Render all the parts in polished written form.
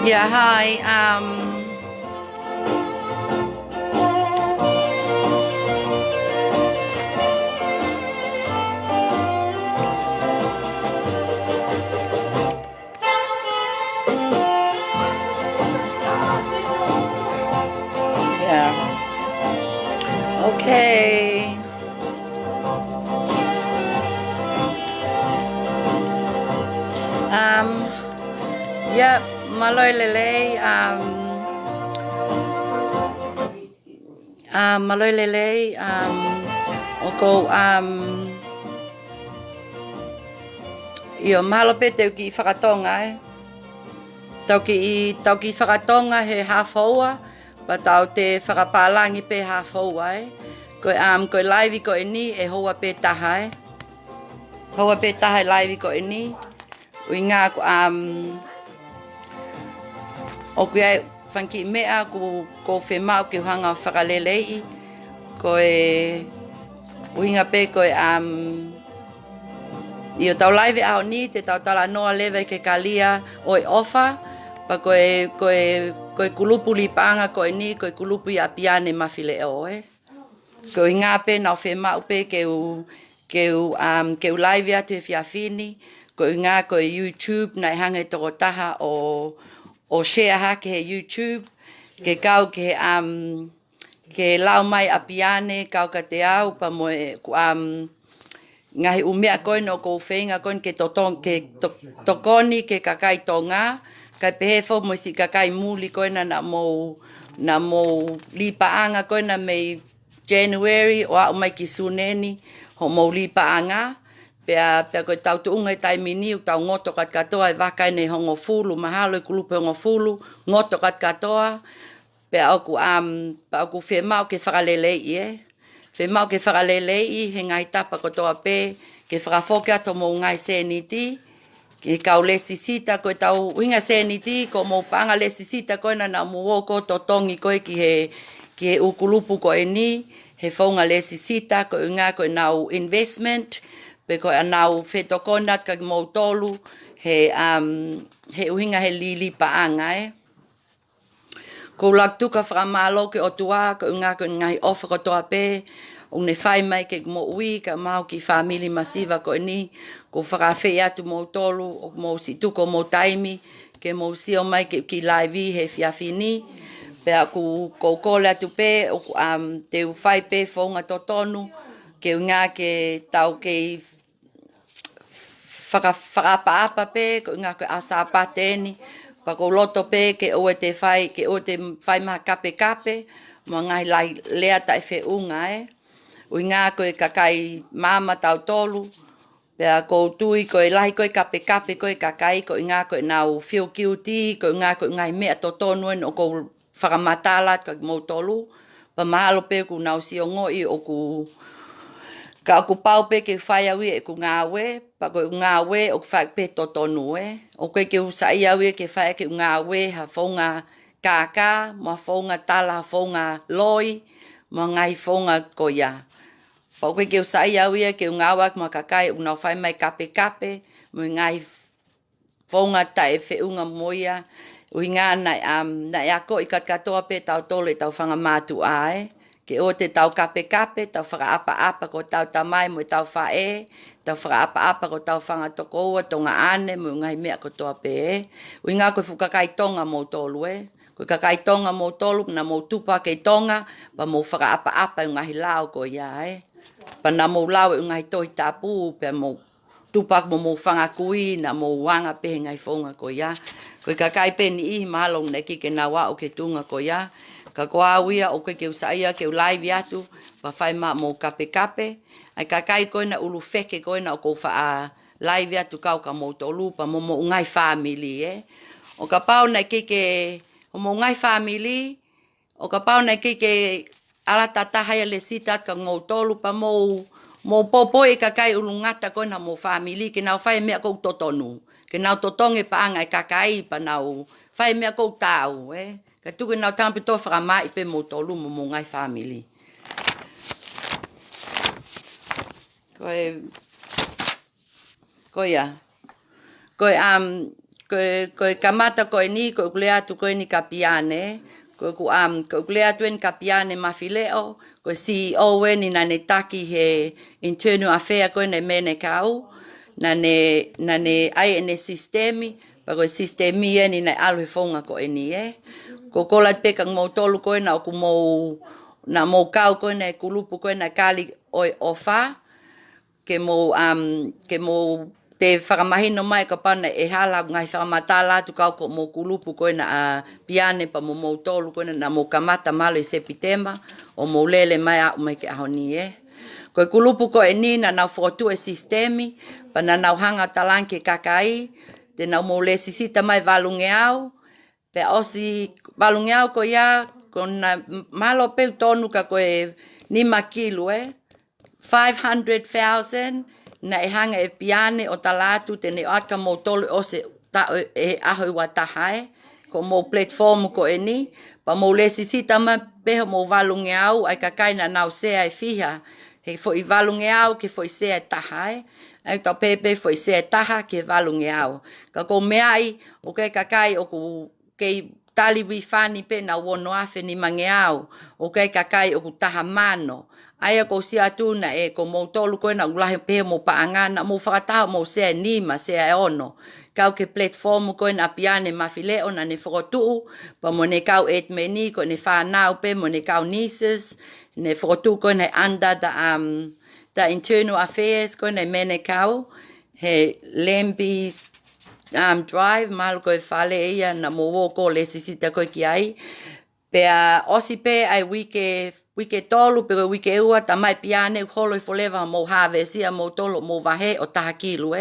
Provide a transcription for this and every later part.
Yeah, hi. Yeah. Okay. Um, yeah, maloi lelei. Maloi lelei. Oko io mahalo pe tau ki whakatonga Tau ki whakatonga he hafoua, pa tau te whakapalangi pe hafoua Koe laivi ko ni e hoa pe taha Hoa pe taha laivi ko ni. Ui ngā o kuai whanki mea ko whemau ki hanga whakalelei. Koe uinga pe koe i o tau laivi ao ni te tau TALANOA leva ke kalia oi ofa. Pa koe kulupu li paanga koe ni koe kulupu i a Bianni Mafileo Koe ngā pe nau whemau pe ke u laivi atu e whiawhini. Koe ngā koe YouTube nai hanga toko taha o share hake he YouTube. Ke kau ke lau mai a Bianni kau ka te au pa moe ngahi umea koe no kou whenga koe ke tokoni ke kakai tō ngā. Kai pehefo mo si kakai muli koe na mou lipaanga koe na mei January o au mai ki suneni ho mou lipaanga. Pea koe tau tuunga i taimini u tau ngoto kat katoa e wakai nei hongo fulu, mahalo i kulupu hongo fulu, ngoto kat katoa. Pea aku whemau ke whakalelei Whemau ke whakalelei he ngai tapa kotoa pe, ke whakafoke ato mou ngai seniti, ke kau lesisita koe tau uinga seniti, ko mou panga lesisita koe na hoko totongi koe ki he ukulupu koe ni, he whaunga lesisita koe ngā koe nau investment, pe koe anau whetokonat ka mou tolu, he uinga he lili paanga Ko laktuka whakamalo ke o tua, ko ngā ngai ofa kotoa pe, o ne whai mai ke mo ui, ka mau ki whamili masiva ko ni, ko whakawhi atu mou tolu, o mou si tuko mou taimi, ke mou sio mai ke ki laivi he whiawhini, pea ko kole atu pe, o te whai pe whaunga totonu, ke ngā ke tau ke whakaapa pe, ko ngā ke asapa tēni, pa ko loto pe ke o te whai maha KAPEKAPE, ma ngai lai lea tai whiunga Ui ngā koe kakai mama tau tolu, pea ko tui koe lahi koe KAPEKAPE koe kakai, ko ngā koe nau feel guilty, ko ngā koe ngai mea totonu o ko fakamatala ka mou tolu, pa mahalo pe ku nau sio ngoi o ku ka aku pau pe ke whai awi e ku ngāwe, pa koe ngāwe o ku whai pe totonu O koe ke usai awi ke whai ke ngāwe ha whaunga kākā, ma whaunga tala ha whaunga loi, ma ngai whaunga koia. Pa koe ke usai awi ke ngāwak ma kakai unau whai mai KAPEKAPE, mo ngai whaunga tae whiunga moia, ui ngā nai ako i katoa pe tau tole tau whanga mātu Ke o te tau KAPEKAPE, tau whakaapa ko tau tamai mo tau whae, tau whakaapa ko tau whanga tokoua, tonga ane, mo ngai mea ko toa pe Ui ngā koe whukakai tonga mou tolu Koe kakai tonga mou tolu, na mou tupa kei tonga, pa mou whakaapa ngahi lao ko ia Pa na mou lao ngahi tohi tapu, pe mou tupak mo mou whanga kui, na mou wanga pe ngai whaunga ko ia. Koe kakai pe ni ihi mahalong neki ke na wa o ke tunga ko ia. Ka koa uia o koe ke usaia ke ulaivi atu, pa whai maa mou KAPEKAPE. Ai kakai koe na ulu wheke koe na o kou wha laivi atu kau ka mou tolu, pa mo ngai whamili O kapau na ke o mou ngai whamili, o kapau na ke alata tahaya le sita ka mou tolu, pa mou popo e kakai ulu ngata koe na mou whamili, ke nau whai mea kou totonu. Ke nau totonge pa anga e kakai pa nau whai mea kou tau Ka tuku nau tampi tō whakamai pe mou tolu mo ngai whamili. Koe ia. Koe koe kamata koe ni, koe kulea tu koe ni ka Bianni, koe kulea tu ni ka Bianni Mafileo, koe CEO ni nane taki he internal affair koe ne mene kau, nane ai ene sistemi, pa koe sistemi ni nai alu he fonga koe ni Ko kola peka ngau tolu koe na oku na mau kau koe na kulupu koe na kali oi ofa, ke mo te fakamahino mai ka pana hala ngai fakamatala tu kau ko mo kulupu koe na Bianni pa mo tolu koe na mo kamata malo i sepitema o mo lele mai a mai ke ahoni Koe kulupu koe ni na nau fotu sistemi pa na nau hanga talanke KIAI te nau mo le sisita mai valunge au pe osi valunge au ko ia kona malo pe tonu ka koe 5 kilo 500,000 na hanga e Bianni o talatu te ne aka mo tolu o se aho wa tahae ko mo platform ko ni pa mo le sisita ma pe mo valunge au ai KIAI na nau se ai fiha he fo i valunge au ke fo i se tahae ai ta pepe fo i se taha ke valunge au ka ko meai o ke KIAI o ku ke tali wifani pe na wono afe ni mangeau o ke KIAI o ku taha mano ai ko sia tuna ko mo tolu ko na ulahe pe mo paanga na mo fakata mo se ni ma se ono kau ke platform ko na Bianni Mafileo na ne fotu pa mo ne kau et meni ko ne fa nau pe mo ne kau nieces ne fotu ko ne anda da internal affairs ko ne mene kau he lembis drive mal ko fale ia na mo ko le sisita ko KIAI pe osi pe ai wike tolu pe wike ua ta mai Bianni holo I leva mo havesia mo tolo mo vahe o taha kilo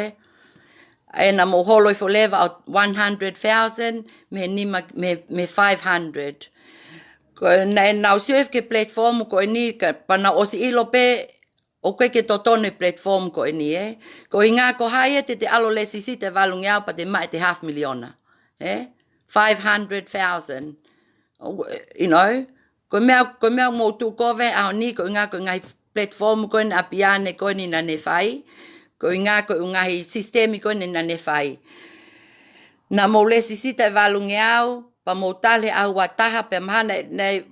na mo holo I leva 100,000 me nima me 500 ko na usief ke platform ko ni ka pana osi ilo pe o ke totonu platform ko ni ko inga ko haie te alo le sisita valunga pa te mai te 500,000 500,000 you know ko mea mo tu ko ve a ni ko ngai platform ko na Bianni ko ni na ne fai ko inga ko ngai sistemi ko ni na ne fai na mo le sisita valunga pa mo tale au wataha pe mana nei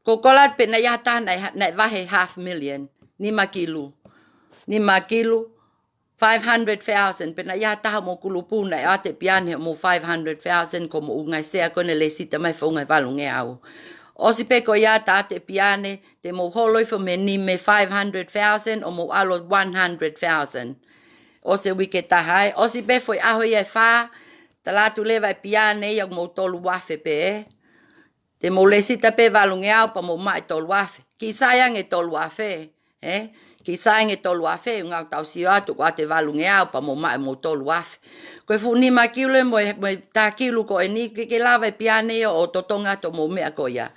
ko kolat pe na yata na vahe 500,000 5 kilo 500,000 pe na yata mo kulupu na ate Bianni mo 500,000 ko mo ngai se ko ne le sita mai fo ngai valunga au osi pe ko yata ate Bianni te mo holo fo me ni me 500,000 o mo alo 100,000 o se wike tahai osi pe foi aho ia fa talatu leva Bianni ia mo tolu wafe pe te mo le sita pe valunga au pa mo mai tolu wafe ki sayang e tolu wafe ki sayang e tolu wafe nga tau si atu ko ate valunga au pa mo mai mo tolu wafe ko fu ni ma kilo mo ta kilo ko ni ke lava Bianni o totonga to mo me ko ia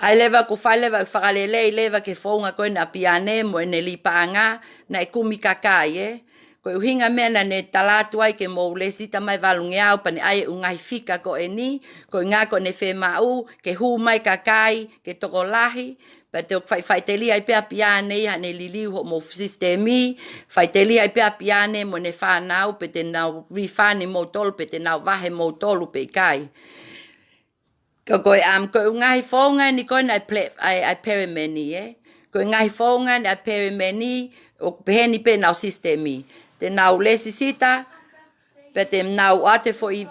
ai leva ko faile va faile leva ke fonga ko na Bianni mo ne lipanga na kumi KIAI ko hinga mena ne talatu ai ke mo le sita mai valunga au pa ne ai ngaahi fika ko ni ko nga ko ne fe mau ke hu mai KIAI ke toko LAHI pa te fai teli ai pe Bianni ha ne liliu mo sistemi fai teli ai pe Bianni mo ne fa nau pe te nau refani mo tolu pe te nau vahe mo tolu pe IKAI ko ngaahi fonga ni ko na ai perimeni ko ngaahi fonga na perimeni o heni pe nau sistemi te nau le sisita pe te nau ate foi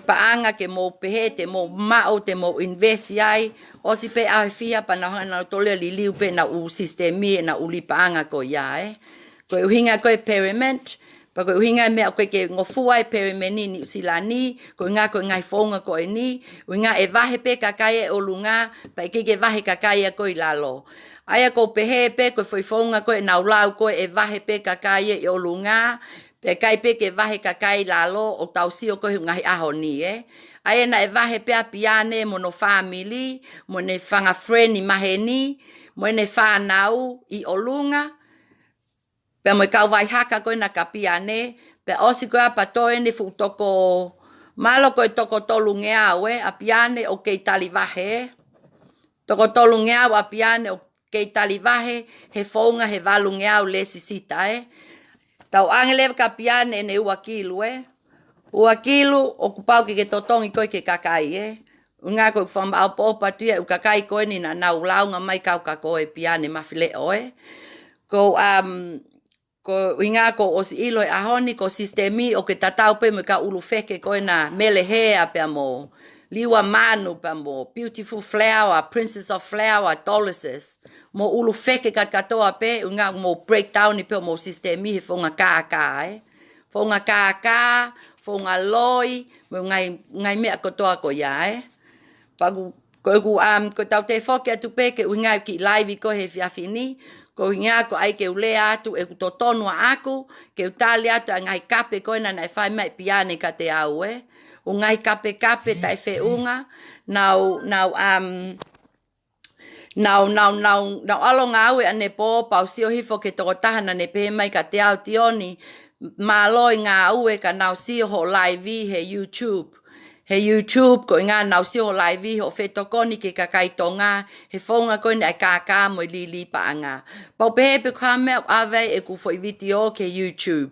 paanga ke mo pehe te mo mao te mo invest ai o si pe ai fia pa na tole liliu pe na u sistemi na u li paanga ko ia ko hinga ko experiment pa ko hinga me ko ke ngofu ai perimeni ni silani ko ngai fonga ko ni nga e vahe pe KIAI o lunga pa ke vahe KIAI ko ilalo aya ko pehe pe ko foi fonga ko na ulau ko e vahe pe KIAI o lunga pe kai pe ke vahe KIAI lalo o tausio ko ngai aho ni aya na e vahe pe Bianni mo no family mo ne fanga friend ni maheni mo ne fa nau I o lunga pe mo kau vai haka ko na Bianni pe osi ko pa to ni fu toko malo ko toko tolunga a Bianni o ke tali vahe toko tolunga a Bianni o ke tali vahe he fonga he valunga le sisita tau angele ka Bianni ne ua kilo Ua kilu o kupau ke totongi koe ke kakai Ngā koe whamau pōpa tuia u kakai koe ni na nau launga mai kau ka koe Bianni Mafileo Ko ngā ko o si ilo ahoni ko sistemi o ke tatau pe me ka ulu feke koe na melehea pe mo. Liwa manu pe mo. Beautiful flower, princess of flower, Dolises. Mo ulu feke kat katoa pe ngā mo breakdown ni pe mo sistemi he fonga kaka Fonga kaka, fonga loi, mo ngai mea kotoa ko ya Pagu ko tau te foke atu pe ke ngai ki live ko he fiafini. Ko hinga ko ai ke ulea atu e totonu aku ke tali atu ngai kape ko na whai mai Bianni ka te au O ngai KAPEKAPE tai feunga nau alo ngau ane po pausio hifo ke tokotahana ne pe mai ka te au Tionly maloi ngau ka nau sio ho live he YouTube. He YouTube ko ngā nau si ho live ho whetokoni ke kakai tonga he whaunga koe ni ai kākā mo li pa anga. Pau pehe pe kwa mea awe e ku fo i video ke YouTube.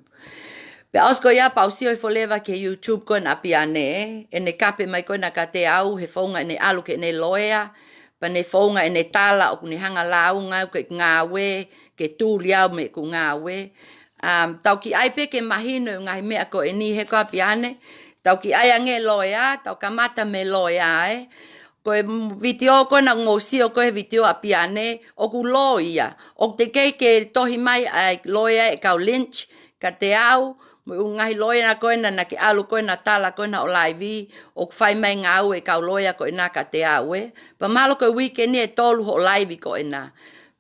Pe ausko ia pau si ho leva ke YouTube koe na Bianni e ne kape mai koe na ka te au he whaunga ne alu ke ne loea pa ne whaunga e ne tala o ku ne hanga launga ke ngāwe ke tūli au me ku ngāwe. Tau ki ai pe ke mahino ngai mea ko e ni he koa Bianni Tau ki ai ange loea, tau kamata me loea Koe video koe na ngosio koe video a Bianni, o ku loia. O te kei ke tohi mai ai loea e kau lynch, ka te au, ngahi loea na koe na ke alu koe na tala koe na o live, o ku whai mai ngau e kau loea koe na ka te au Pa malo koe weekend ni e tolu ho live koe na.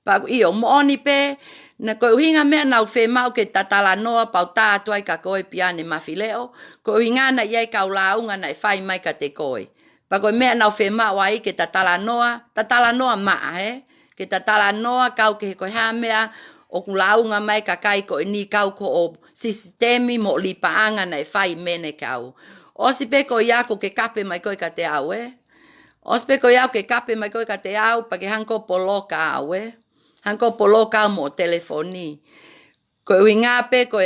Pa iyo, mooni pe, na koe uhinga mea nau whemau ke TALANOA pau tātua i ka koe Bianni Mafileo, koe uhinga na iai kau launga na e whai mai ka te koe. Pa koe mea nau whemau ai ke TALANOA maa ke TALANOA kau ke koe ha mea o ku launga mai ka kai koe ni kau ko o sistemi mo li paanga na e whai mene kau. Osi pe koe iako ke kape mai koe ka te au Osi pe koe iako ke kape mai koe ka te au pa ke hanko poloka au Hanko poloka mo telefoni. Ko inga pe ko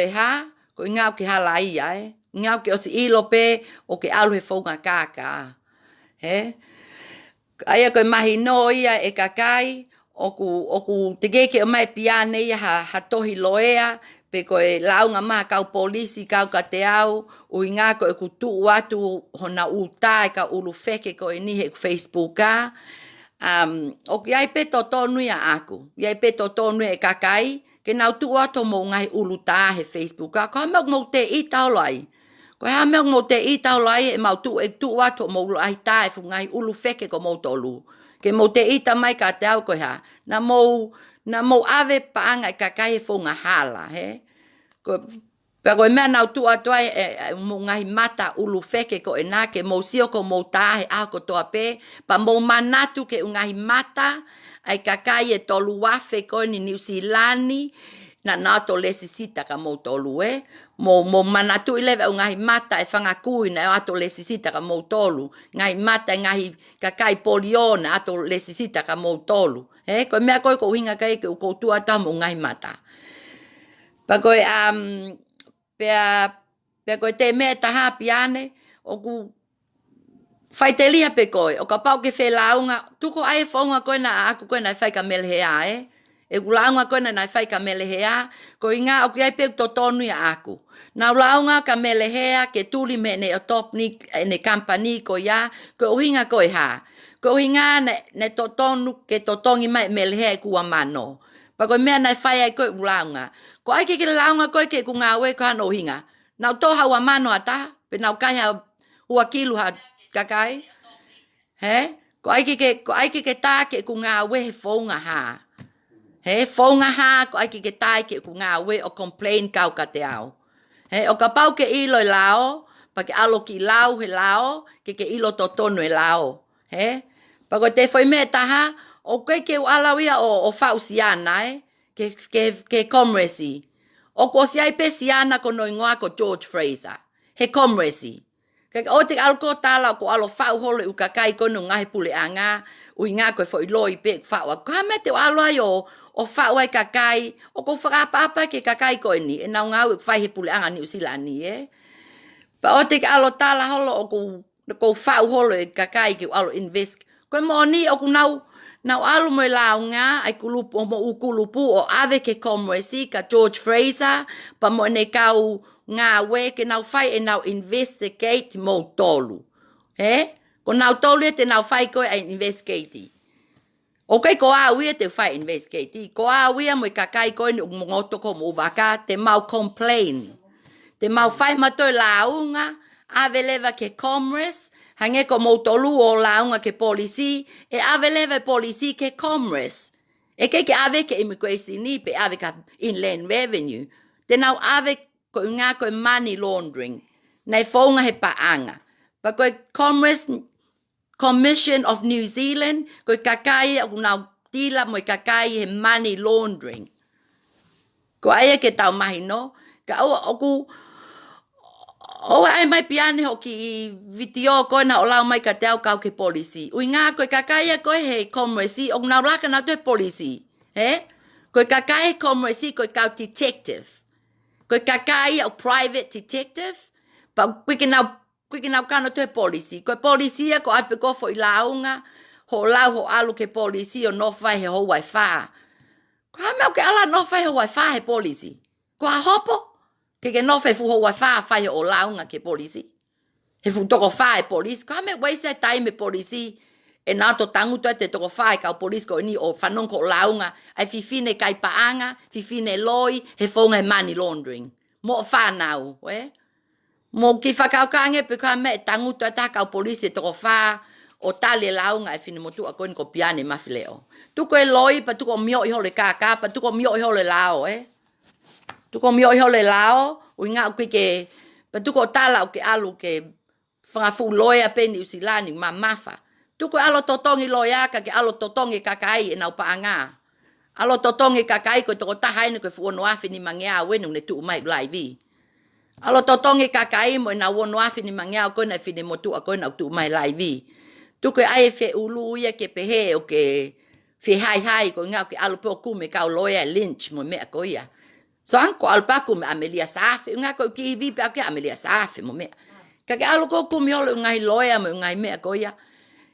ko inga ke hala ia Inga ke o si ilo pe o ke alu he whaunga kaka. Aia ko mahino ia e kakai o ku te ke o mai Bianni ia ha tohi loea pe ko e launga maha kau polisi kau ka te au o inga ko e ku tuu atu hona uta ka ulu feke ko e ni he Facebook o ki ai pe totonu ia aku. Iai pe totonu e kakai, ke nau tu ato mo ngai ulu tā he Facebook. Ko hama mo te i tau lai. Ko hama mo te i tau lai e mau tu ato mo ulu ai tā e fu ngai ulu feke ko mo tolu. Ke mo te i ta mai ka te au ko ha. Na mo ave paanga e kakai e fu ngā hala. Pero koe mea nau tu ato ai mo ngahi mata ulu feke ko e nā ke mo sio ko mo tāhe ako toa pe pa mo manatu ke ngahi mata ai kakai e tolu wafe ko ni New Zealandi na nato lesisita ka mo tolu mo manatu ileve ngahi mata e whangakui na ato lesisita ka mo tolu ngahi mata ngahi kakai poliona ato lesisita ka mo tolu koe mea koe ko hinga kai ke ko tu ato mo ngahi mata pa koe Pea koe te mea taha Bianni, o ku whaitelia pe koe, o kapau ke whelaunga, tuko ai whaunga koe na aku koe na fakamala'ala E ku launga koe na fakamala'ala koe ngā o ki ai pe totonu ia aku. Na launga ka melehea ke tuli me ne o top ni, ne company ko ia, koe uhinga koe ha. Koe uhinga ne totonu ke totongi mai melehea kua mano. Pa koe mea na whai ai koe ulaunga. Ko ai ke launga koe ke ku ngā we ko hano hinga. Nau toha ua mano ata, pe nau kai ha ua kilu ha kakai. Ko ai ke tā ke ku ngā we he whaunga ha. Whaunga ha ko ai ke tā ke ku ngā we o complain kau ka te au. O kapau ke ilo e lao, pa ke alo ki lau he lao, ke ilo totonu e lao. Pa ko te whai mea taha, o ke ualawia o whausiana ke comresi. O ko si ai pe siana ko no ingoa ko George Fraser. He comresi. O te alko tala ko alo whau holo u kakai ko no ngahi pule anga. Ui ngā koe fo i loi pe whau. Ko hame te alo ai o whau ai kakai. O ko whakapapa ke kakai ko ni. E nau ngau e whai he pule anga New Zealand ni Pa o te ke alo tala holo o ko whau holo e kakai ki alo invest. Koe mo ni o ku nau alu mo launga ai kulupu o mo u kulupu o ave ke komresi ka George Fraser pa mo ne kau ngā we ke nau whai e nau investigate mo tolu. Ko nau tolu e te nau whai koe ai investigate. Ok, ko a wia te whai investigate. Ko a wia mo i kakai koe ni o ngoto ko mo waka te mau complain. Te mau whai matoi launga ave leva ke commerce hange ko mo tolu o launga ke polisi, e ave leve polisi ke commerce. E ke ave ke immigration ni pe ave ka inland revenue. Te nau ave ko ngā koe money laundering. Nei whaunga he pa anga. Pa koe commerce Commission of New Zealand, koe kakai o nau tila mo kakai he money laundering. Ko aia ke tau mahi no, ka o ai mai piane hoki I vitio koe na o lau mai ka te au kau ke polisi. Ui ngā koe kakaia koe he komresi, o nau laka na te polisi. Koe kakai komresi koe kau detective. Koe kakai o private detective, pa kuike nau kano te polisi. Koe polisia ko atpe kofo I launga, ho lau ho alu ke polisi o nofai he ho wai wha. Ko hameo ke ala nofai he wai wha he polisi. Ko a hopo? Ke nofai fu ho wai wha whai o launga ke polisi. He fu toko wha e polisi. Ko hameo waisa taime polisi e nā to tanguta te toko wha e kau polisi ko ni o whanong ko launga. Ai fifine kai paanga, fifine loi, he whaunga he money laundering. Mo whanau, Mo ki whakaukange pe ka me tanguta ta kau polisi e toko wha o tali launga e fine motu a koen ko Bianni Mafileo. Tuko e loi pa tuko mio I hole kaka, pa tuko mio I hole lao, Tuko mio I hole lao, ui ngā uki ke, pa tuko tala o ke alu ke whangafu loia pe New Zealand ma mafa. Tuko alo totongi loiaka ke alo totongi kakai e nau paanga. Alo totongi kakai ko toko tahaine ko fu ono afi ni mangea wenu ne tu mai live. Alo totongi kakai mo na ono afi ni mangea ko na fine motu a ko na tu mai live. Tuko ai fe ulu ia ke pehe o ke fe hai ko ngā ke alo po kume kau loia lynch mo mea ko ia. So anko alpaku me amelia safi, ngā ko ki vi pe ake amelia safi mo mea. Ka ke alo ko kumi holo ngai loia mo ngai mea ko ia.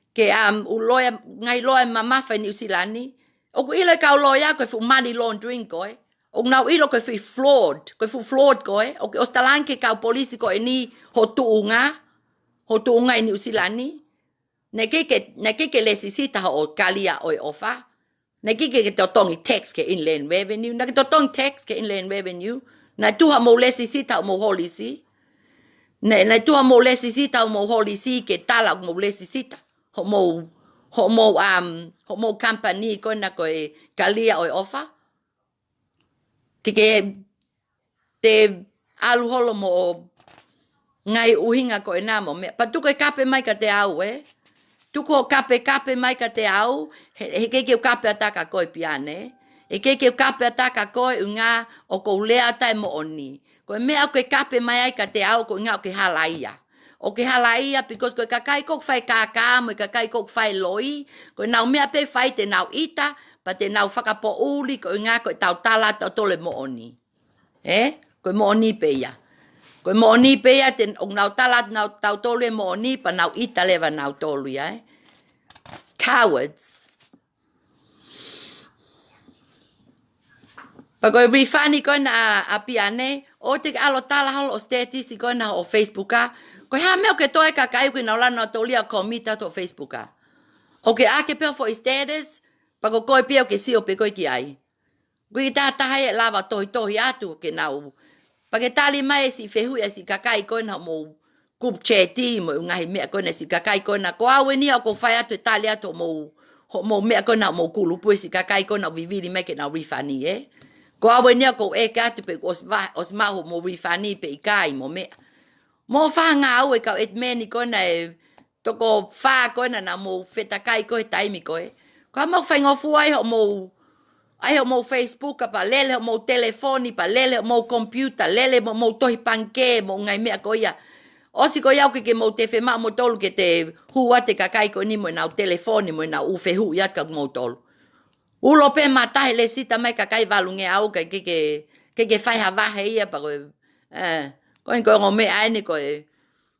Ke u loia, ngai loia mamafa New Zealand ni. O ku ilo kau loia ko fu money laundering ko O nau ilo ko fu flawed ko O ke ostalan ke kau polisi ko ni ho tuunga I New Zealand ni. Ne ke lesisita o kalia o ofa. Na kike ke totongi tax ke inland revenue. Na ke totongi tax ke inland revenue. Na tuha mo lesi sita o mo holisi. Na tuha mo lesi sita o mo holisi ke tala o mo lesi sita. Ho mo company ko na ko e kalia o ofa. Kike te alu holo mo ngai uhinga ko e namo. Pa tuko e kape mai ka te au Tuko kape mai ka te au, he keke kape ataka koe piane. He keke kape ataka koe ngā o kou lea tai mo oni. Koe mea o ke kape mai ai ka te au ko ngā o ke halaia. O ke halaia, because koe kakai kok whai kākā, mo kakai kok whai loi, koe nau mea pe whai te nau ita, pa te nau whakapo uli koe ngā koe tau tala tau tole mo oni. Koe mo oni pe ia. Koe mo oni pe ia, o nau tala tau tole mo oni, pa nau ita leva nau tolu ia. Cowards. Pa koe rifani koe na a piane, o te alo tala holo o statisi koe na o Facebooka, koe ha meo ke toe kakai koe na lana toli a komita to Facebooka. O ke ake peo for status, pa koe peo ke sio pe koe KIAI. Koe ki tātahai e lava tohi atu ke nau. Pa ke tali mai si fehui si kakai koe na mo kup cheti mo ngahi mea koe na si kakai koe na ko awe ni o ko whai atu e tali atu mo mea koe na mo kulupu si kakai koe na viviri me ke na rifani Ko awe ni o ko e katu pe os mahu mo rifani pe IKAI mo mea. Mo wha ngā aue kau et meni koe na toko wha koe na mo whetakai koe taimi koe. Ko mo whai ngofu ai ho mo ai ho mo Facebook pa lele ho mo telefoni pa lele ho mo computer lele mo tohi panke mo ngai mea ko ia osi ko ia ke mo te fema mo tolu ke te hua te kakai ko ni mo na telefoni mo na ufe hu ia ka mo tolu ulo pe mata le sita mai kakai valunge au ke fai hava ia pa ko ko me ai ni ko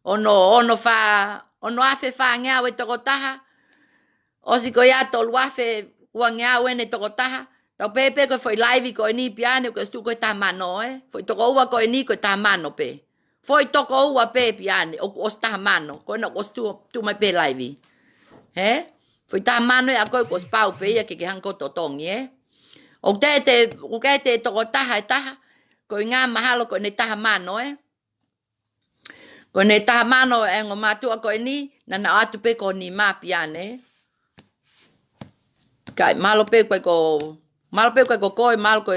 ono afe fa ngea we toko taha. O si ko ia tolu afe ua ngea we ne toko taha. Tau pepe ko foi live ko ni piane ko stu ko tamano foi toko ua ko ni ko tamano pe. Foi toko ua pe piane o tamano ko no ko stu tu mai pe live. He? Foi tamano ya ko spau pe ya ke hanko totongi O te toko taha ko ngā mahalo ko ne taha mano Ko ne taha mano ngo matua ko ni na atu pe ko ni mapiane. Kai malo pe ko koi malo ko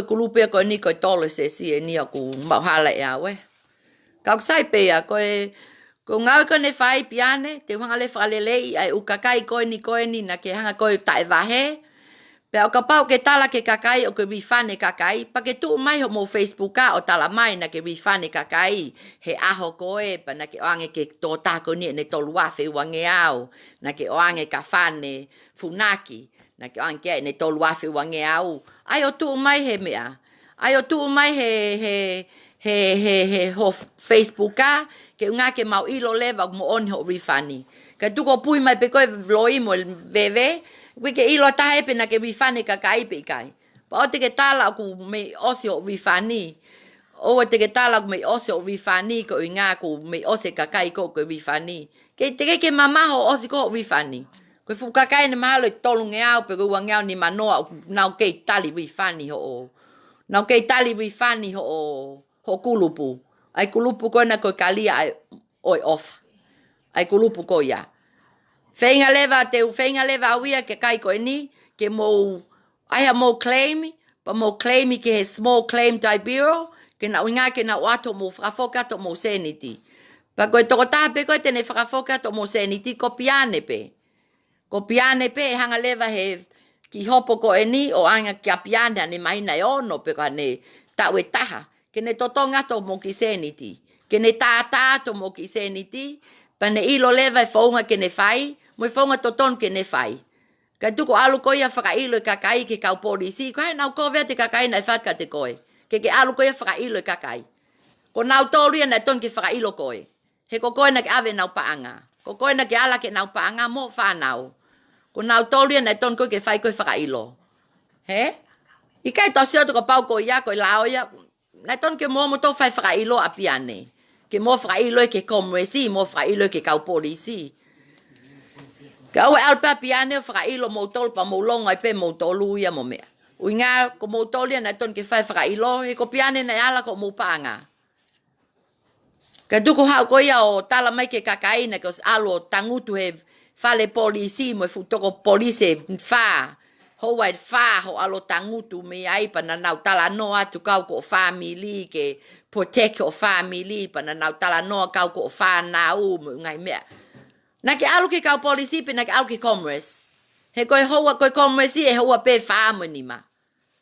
kulupu ko ni ko tole se si ni aku mahala ya we. Kau sai pe ya ko ngau ko ne fai piane te hanga le lelei ai ukakai ko ni na ke hanga ko vahe. Pe o kapau ke tala ke kakai o ke wifane kakai, pa ke tu mai ho mo Facebook o tala mai na ke wifane kakai, he aho koe pa na ke oange ke tō tāko ni ne tolu afe wange au, na ke oange ka whane funaki, na ke oange ne tolu afe wange au. Ai o tu mai he mea, ai o tu mai he ho Facebook ke ngā ke mau ilo leva mo oni ho wifani. Ka tuko pui mai pe koe vloi mo veve, Wike ilo tahe pe na ke wifane kakai pe ikai. Pa o te ke tala ku me ose o wifani. O te ke tala ku me ose o wifani ko i ngā ku me ose kakai ko wifani. Ke te ke mamaho ose ko wifani. Ko fu kakai ne mahalo i tolu ngeau pe kua ngeau ni manoa nau kei tali wifani ho. Nau kei tali wifani ho kulupu. Ai kulupu ko na ko kalia ai oi ofa. Ai kulupu ko ia. Whenga leva awia ke kai koe ni, ke mo, ai ha mo claim, pa mo claim ke he small claim tai bureau, ke na uinga ke na wato mo whakafoka to mo seniti. Pa koe toko taha pe koe tene whakafoka to mo seniti, ko piane pe. Ko piane pe hanga leva he ki hopo koe ni, o anga kia piane ane mahina e ono pe koe ne tawe taha. Ke ne totonga to mo ki seniti. Ke ne tātā to mo ki seniti, pa ne ilo leva e whaunga ke ne whai, Moi fonga totonu ke ne whai. Ka tuko alu koe a whakailo i kakai ke kau polisi. Ko hei nau koe vea te kakai nai whatka te koe. Ke alu koe a whakailo i kakai. Ko nau tōru ia nai ton ke whakailo koe. He ko koe na ke ave nau paanga. Ko koe na ke ala ke nau paanga mo whanau. Ko nau tōru ia nai ton koe ke whai koe whakailo. He? I kai tau sio tuko pau koe ia koe lao ia. Nai ton ke mo tō whai whakailo a piane. Ke mo whakailo i ke komresi, mo whakailo i ke kau polisi. Ka au alpa piane whakailo mo tolu pa mo longa i pe mo tolu ia mo mea. Ui ngā ko mo tolu ia na ton ke whai whakailo, he ko piane na ala ko mo paanga. Ka tuku hau ko ia o tala mai ke kakai na ke os alo tangutu he fale polisi mo fu toko polise wha. Hoa e wha ho alo tangutu me ai pa na nau TALANOA tu kau ko family ke protect o family pa na nau TALANOA kau ko wha nau mo ngai mea. Na ke alu ke kau polisi pe na ke alu ke commerce. He koe hoa koe commerce e hoa pe whaamo ni ma.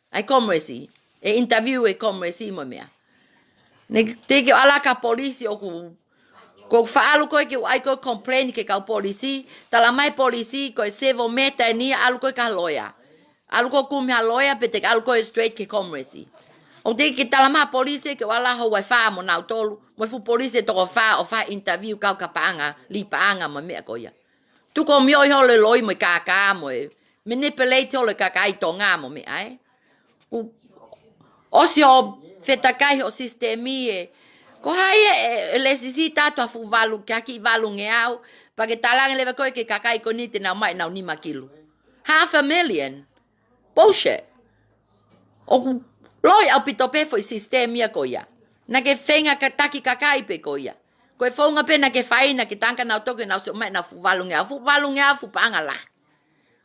Ai commerce. E interview e commerce mo mea. Ne te ke ala ka polisi o ku. Ko whaalu koe ke ai koe complain ke kau polisi. Tala mai polisi koe sevo meta ni alu koe ka loya. Alu koe kumia loya pe te alu koe straight ke commerce. O te ke tala mai polisi ke wala hoa whaamo nau tolu. Mo fu polisi toko wha o wha interview kau ka paanga, li paanga mo mea koia. Tuko mio i hole loi mo i kaka mo e. Manipulate hole kaka i tonga mo mea e. Osi o whetakai o sistemi e. Ko hai e lesisi tatu a fu valu, kia ki valu nge au. Pa ke talange lewa koe ke kaka i konite nau mai nau nima kilu. $500,000. Bullshit. O loi au pito pe foi sistemi a koia. Na ke whenga ka taki kakai pe koia. Koe whaunga pe na ke whaina ke tanka nau toke nau so mai na fu valunge au. Fu valunge au fu paanga la.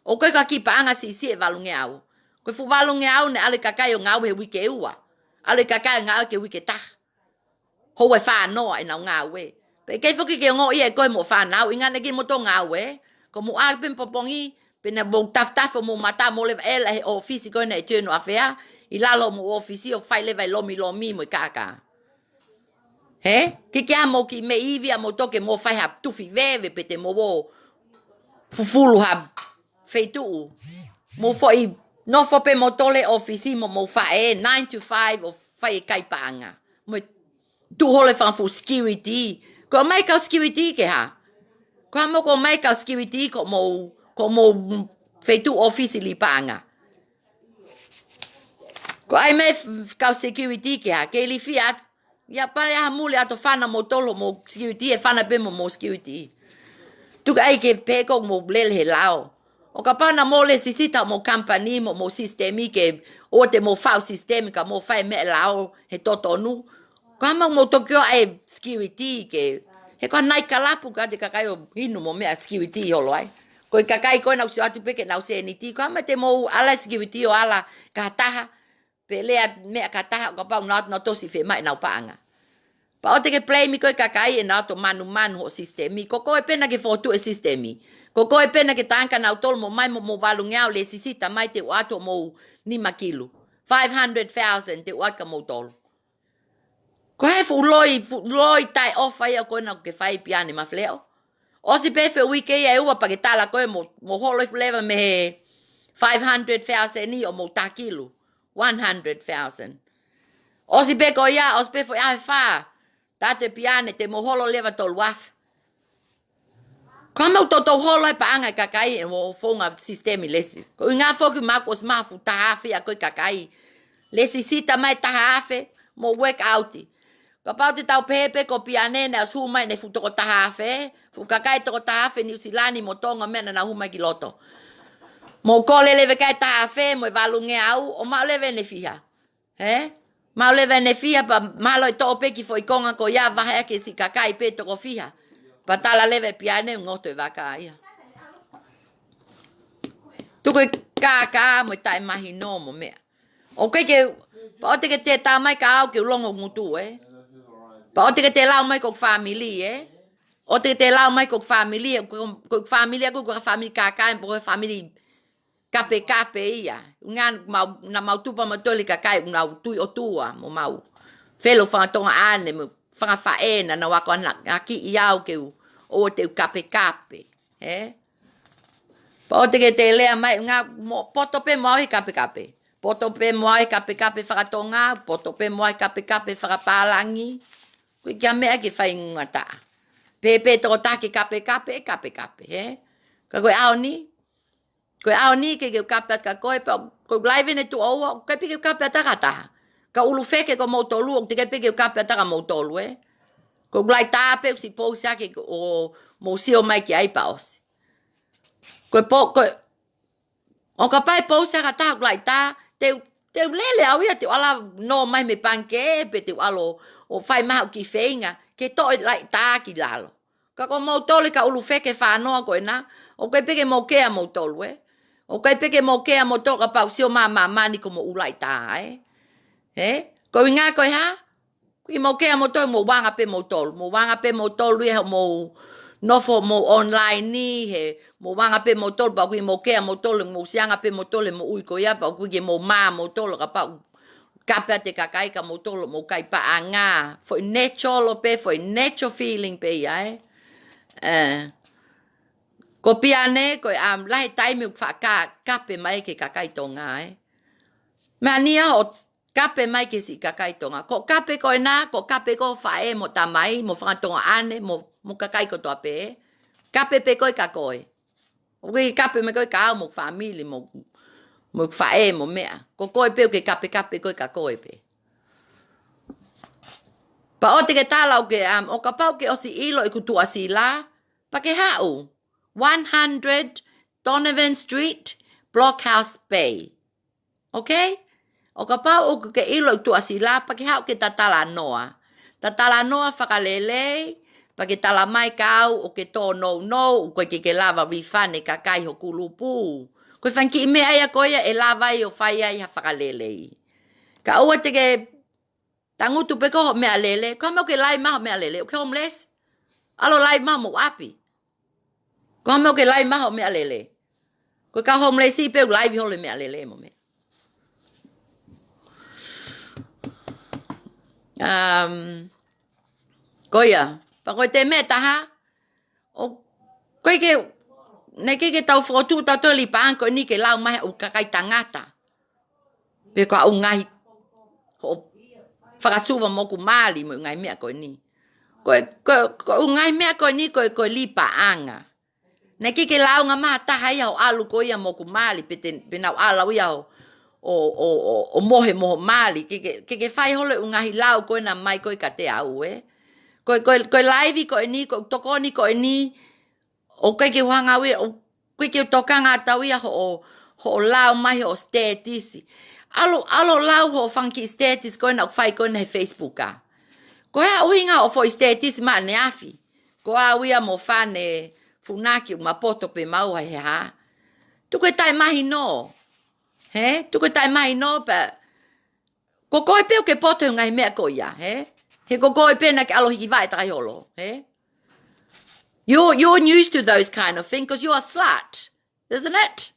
O koe ka ki paanga si e valunge au. Koe fu valunge au ne ale kakai o ngau he wike ua. Ale kakai o ngau ke wike tah. Ho e whanoa e nau ngau e. Pe kei whuki ke ngō ia e koe mo whanau. Inga ne ki mo tō ngau e. Ko mo āpe popongi. Pe na mo taftafo mo mata mo lewa ela he ofisi koe na e tēnu awhea. I lalo mo ofisi o faile vai lomi mo i kaka. He? Ke kia mo ki me iwi a mo toke mo whai hap tufi vewe pe te mo wo fufulu hap feituu. Mo foi no fo pe mo tole ofisi mo whae 9 to 5 o whai kai paanga. tu hole whanfu security. Ko mai kau security ke ha. Ko mo ko mai kau security ko mo fetu office li panga. Ko ai mai kau security ke ha. Ke li fiat. Ya pa ya mule ato fana mo tolo mo security e fana pe mo security. Tu ai ke pe ko mo lel he lao. O ka pana mo le sisita mo company mo sistemi ke o te mo fau sistemi ka mo fai me lao he totonu. Kama mo tokyo ai security ke he ko nai kalapu ka te kakai o hinu mo me security holo ai. Ko kakai ko na usi atu peke na usi eniti kama te mo ala security o ala ka taha pelea me ka taha ko pa na tosi fe mai na paanga. Pa o te ke play mi ko kakai e na to manu ho sistemi ko e pena ke fotu e sistemi. Ko e pena ke tanka na utol mo mai mo valunga le sisita mai te wato mo ni makilu. 500,000 te waka mo tol. Ko he fu loi tai ofa ia ko na ke fai Bianni Mafileo. O si pefe wike ia ua pa ke tala ko mo holo leva me 500,000 ni o mo takilu 100,000. O si pe ko ia o si pe fo ia fa tate Bianni te mo holo leva tol waf. Ko mau toto holo e paanga kakai e mo fonga sistemi lesi. Ko inga foki makos mafu tahafe a ko kakai. Lesi sita mai tahafe mo work outi. Kapau te tau pepe ko Bianni na suma ne fu toko tahafe. Fu kakai toko tahafe ni usilani mo tonga mena na huma ki loto. Mo kole leve kai tahafe mo valunge au o mau leve ne fiha. Mau leve ne fiha pa malo i tope ki foi konga ko ya vahe ke si kakai pe toko fiha. Patala leve Bianni ngoto e waka ia. Tuko kaka mo tai mahi no mo mea. O ke pa o te ke te tamai ka au ke ulongo ngutu pa o te ke te lau mai ko family o te ke te lau mai ko family ko family kaka ko family KAPEKAPE ia. Ngan na mau tupa matoli kakai na tui o tua mo mau. Felo fa tonga ane mo fa faena na wako na KIAI ke o te KAPEKAPE pa o te ke te lea mai nga poto pe mo KAPEKAPE. Poto pe mo KAPEKAPE whakatonga, poto pe mo KAPEKAPE whakapalangi. Kui kia mea ki whai ngata. Pepe toko take KAPEKAPE, Ka koe ao ni. Koe ao ni ke kapeat ka koe, koe laive ne tu oua, koe pike kapeat taha. Ka ulu feke ko mautolu, te ke pike kapeat taka mautolu Koe lai tape, si pousa ke o mousio mai ki aipa osi. O ka pai pousa ka taha lai ta, te lele au ia te ala no mai me panke, pe te alo o fai maha ki feinga, ke toi lai ta ki lalo. Ka ko mautolu ka ulu feke whanoa koe na, o koe peke mokea mautolu O koe peke mokea mautolu ka pau sio mani ko mo ulai ta Ko inga koe ha? Ki mokea mautolu mo wanga pe mautolu. Mo wanga pe mautolu ia mo nofo mo online ni he mo wanga pe mautolu pa kui mokea mautolu mo sianga pe mautolu mo ui ko ia pa kui mo mautolu ka pau kapea te kakai ka mautolu mo kai pa anga. Foi natural pe, foi natural feeling pe ia Ko Bianni, ko lahi taimi kape mai ke kakai tonga Mea nia o kape mai ke si kakai tonga. Ko kape ko ko kape ko fae mo tamai, mo whakatonga ane, mo kakai ko toa pe Kape pe koe ka koe. O kape me koe ka au mo family, mo fae mo mea. Ko koe pe ke kape koe ka koe pe. Pa o te ke tala o kapau ke osi ilo i kutua si la, pa ke hau. 100 Donovan Street, Blockhouse Bay. Okay? O ka pau o ke ilo tu asila pa ke hau ke TALANOA. TALANOA lelei pa ke tala mai kau o ke tō no o ke lava rifane ka kai ho kulupu. Koe whanki me aia koia e lava i o whai ai ha whakalelei. Ka ua te ke tangutu pe koho mea lele, koe mau ke lai maho mea lele, o ke homeless? Alo lai maho mo api. Ko mo ke lai maho mea lele. Ko ka homeless si pe lai vi hole mea lele mo me. Ko ia, pa ko te me taha. O ko ke nei ke tau fotu ta to li pan ko ni ke lau mai o ka kai tangata. Pe ko au ngaahi ho whakasuwa moku mali mo ngai mea koe ni. Ko ngai mea koe ni koe lipa anga. Na ke launga maha taha ia o alu ko ia moku mali pe nau ala ia o mohe mali. Ke whai hole ungahi lau koe na mai koe ka te au Koe laivi koe ni, koe tokoni koe ni, o koe ke whanga ui, o koe ke tokanga tau ia ho lau mai ho statisi. Alo lau ho funky status koe na whai koe na he Facebooka. Koe a uhinga o fo status ma ne afi. Koe a uia mo whane funaki ma poto pe mau he ha. Tu koe tai mahi no. He? Tu koe tai mahi no pa. Ko koe peo ke poto ngai mea koe ia, he? He ko koe pena ke alo hiki vai tai holo, he? You're used to those kind of things because you're a slut, isn't it?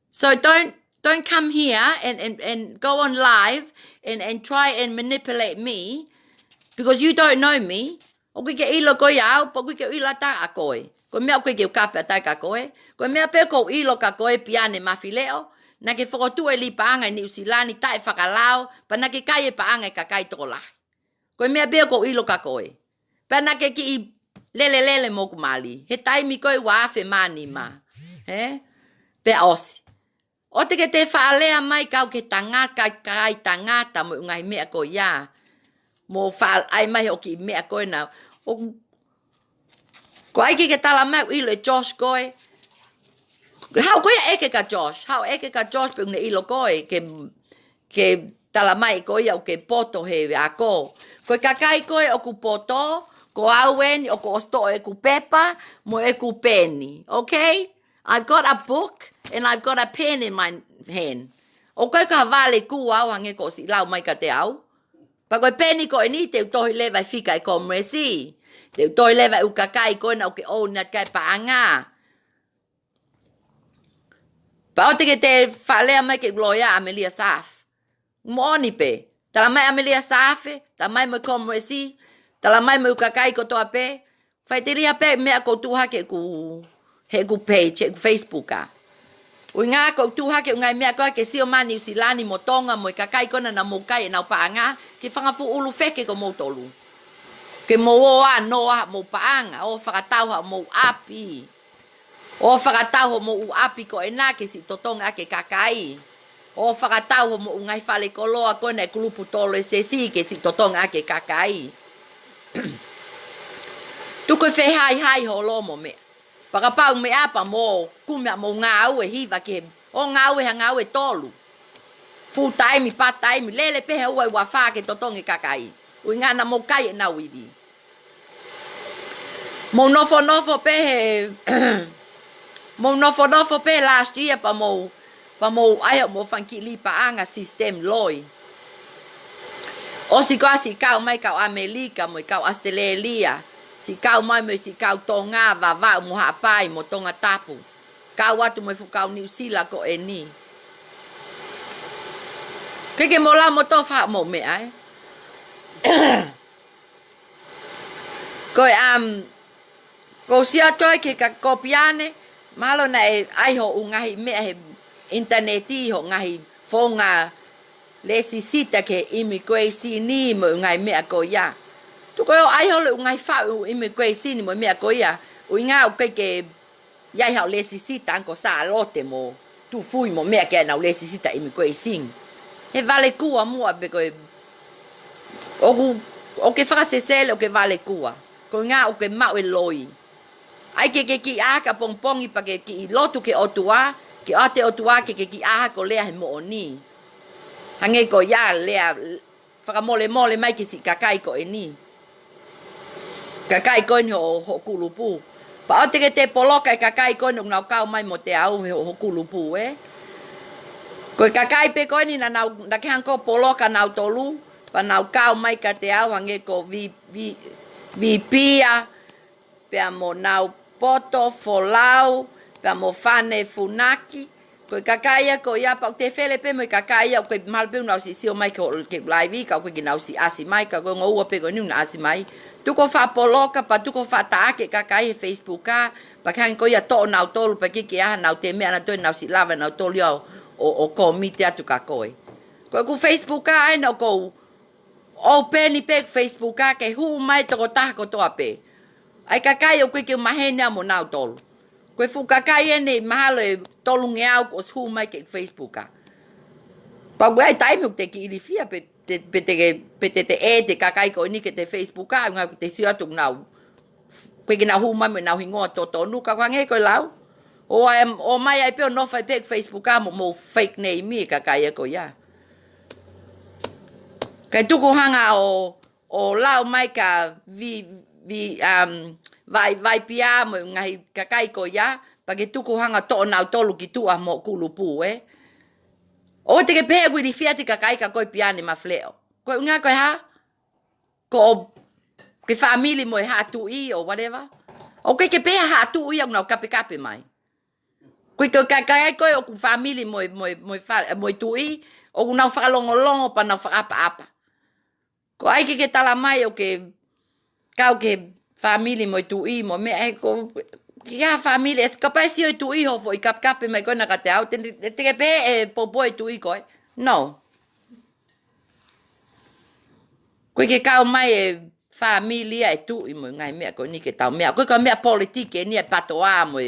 So don't come here and go on live and try and manipulate me because you don't know me. O koe ke ilo koe au, pa koe ke ilo ta a koe. Koe mea koe ke ukape a tai ka koe. Koe mea peo ko ilo ka koe Bianni Mafileo. Na ke whakotu e li paanga ni usilani tae whakalao, pa na ke kai e paanga ka kai toko lahi. Koe mea peo ko ilo ka koe. Pa na ke ki lele moku mali. He taimi koe waafe mani ma. He? Pe osi. O te ke te whaalea mai kau ke tangata, kai tangata mo ngai mea koe ia. Mo whaal ai mai o ki mea koe na. Ko ai ke tala mai ilo e Josh koe. Hau koe eke ka Josh. Hau eke ka Josh pe une ilo koe. Ke tala mai koe au ke poto he a ko. Koe kakai koe o ku poto. Ko auen o ko osto e ku pepa. Mo e ku peni. Okay? I've got a book and I've got a pen in my hand. O koe ka vale ku au hange ko si lau mai ka te au. Pa koe peni koe ni te utohi leva i fika i komresi. Te utohi leva i ukakai koe na uke o na kai pa anga. Pa o te ke te whalea mai ke gloia Amelia Saf. Moni pe. Tala mai Amelia Safe, tala mai mo komresi, tala mai mo ukakai ko toa pe. Whai te ria pe mea ko tuha ke he ku page, he ku Facebooka. Ui ngā ko tuha ke ngai mea koe ke sio mani usilani mo tonga mo i kakai kona na mo kai e nau paanga, ke whangafu ulu feke ko mo tolu. Ke mo oa noa mo paanga, o whakatauha mo api. O whakatauha mo api ko e nā ke si totonga ke kakai. O whakatauha mo ngai whale koloa kona e kulupu tolo e sesi ke si totonga ke kakai. Tuko hai ho lo mo mea. Pakapau me apa mo kumea mo ngāu e hiva ke o ngāu e ngāu e tolu. Full time, part time, lele pehe ua ua wha ke totongi kakai. Ui ngana mo kai e nau iwi. Mo nofo pehe, mo nofo pehe last year pa mo aia mo whankili pa anga system loi. O si koa si kau mai kau Amerika mo i kau Australia. Si kau mai mo si kau tonga va mo hapai mo tonga tapu. Kau watu mo fukau New Zealand ko e ni. Ke mo la mo to fa mo me ai. Ko sia toi ke ka kopiane malo na e ai ho ungahi me he interneti ho ngahi fonga lesi sita ke immigration ni mo ngai me ko ya. Tu ko ai ho le ngai fa immigration ni mo me ko ya. U nga o ke ya ha lesi sita anko sa lote mo tu fui mo me ke na lesi sita immigration. E vale kua mo be ko o ke fa se sele o ke vale kua. Ko nga o ke ma e loi. Ai ke ki a ka pongpongi pa ke ki lotu ke otua. Ke ate o tua ke ki aha ko lea he mo ni. Hange ko ya lea whakamole mai ki si kakai ko e ni. Kakai ko ni ho kulupu. Pa o te ke te poloka e kakai ko ni ngau kau mai mo te au ho kulupu Ko kakai pe ko ni na ke hanko poloka nau tolu. Pa nau kau mai ka te au hange ko vi pia. Pea mo nau poto folau. Pa mo fane funaki ko kakaya ko ya pa te fele pe mo kakaya ko mal pe no si mai ko ke live ka ko ki no si asi mai ka ko ngo pe ko ni na asi mai tu ko fa poloka pa tu ko fa ta ke kakaya Facebook ka pa kan ko ya to na to pa ki ya na te me na to na si lava na to yo o komite atu ka ko Facebook ka ai no ko O peni pe Facebook ka ke hu mai to ta ko to ape. Ai kakai o koe ke mahene mo nau tolu. Koe fu kakai ene mahalo e tolu ngeau ko hu mai ke Facebook ka. Pa wai taimi te ki ilifia pe te e te kakai ko ni ke te Facebook ka nga te sia tu nau. Koe ke na hu mai me nau hingoa totonu ka nge ko lau. O mai ai pe no fai pe Facebook ka mo fake name mi kakai ko ya. Kai tuku hanga o lau mai ka vai pia mo ngai kakai ko ya pa ke tuku hanga to nau tolu ki tua mo kulupu o te ke pe wi fiati kakai ka koi Bianni Mafileo ko nga ko ha ko ke family mo ha tu I o whatever o ke pe ha tu I no KAPEKAPE mai ko kakai ko o family mo tu I o na fa longo pa na fa apa ko ai ke tala mai o ke kau ke family mo tu I mo me ko kia family es capaz si tu I ho foi KAPEKAPE mai ko na ka te au te ke pe popo tu I ko no ko ke kau mai familia tu I mo ngai me ko ni ke tau me ko me politike ni patoa mo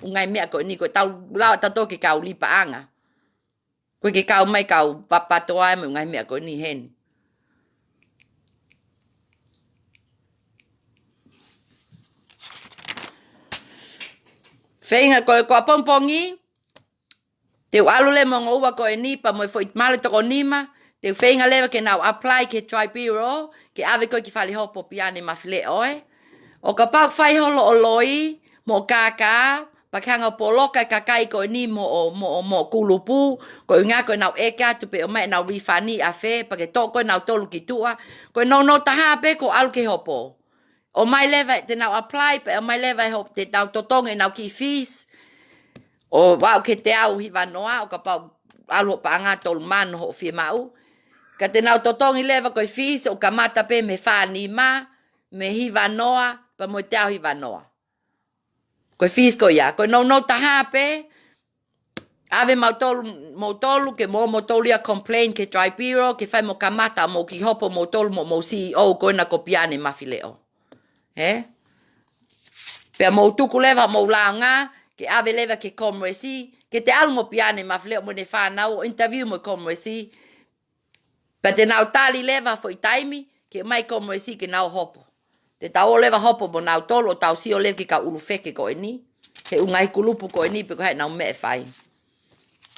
ngai me ko ni ko tau la ta to ke kau lipa anga ko ke kau mai kau patoa mo ngai me ko ni heni Feinga ko pompongi te alu le mo ngua ko ni pa mo foi male to nima te feinga leva ke now apply ke tribunal ke ave ko ki fali hopo Bianni Mafileo o kapau fai holo o loi mo kaka pa kanga poloka kakai ko ni mo kulupu ko nga ko now eka tu pe o mai now rifani afe pa ke to ko now tolu ki tua ko no taha pe ko alu ke hopo o mai leva te now apply pe o mai leva hop te now totonge now ki fees o wau ke te au hiva noa o kapau alu pa anga tol man ho fi mau ka te now totongi leva ko fees o kamata pe me fani ma me hiva noa pa mo te au hiva noa ko fees ko ya ko no taha pe ave motolu ke mo motolia complain ke tribunal ke fai mo kamata mo ki hopo motolu mo CEO ko na ko Bianni Mafileo pe mo tuku leva mo launga ke ave leva ke komresi ke te alu mo Bianni Mafileo mo ne whanau interview mo komresi pe te nau tali leva foi taimi ke mai komresi ke nau hopo te tau leva hopo mo nau tolo tau si o leva ke ka ulufeke ko ni he ungai kulupu ko ni pe ko hai nau me fai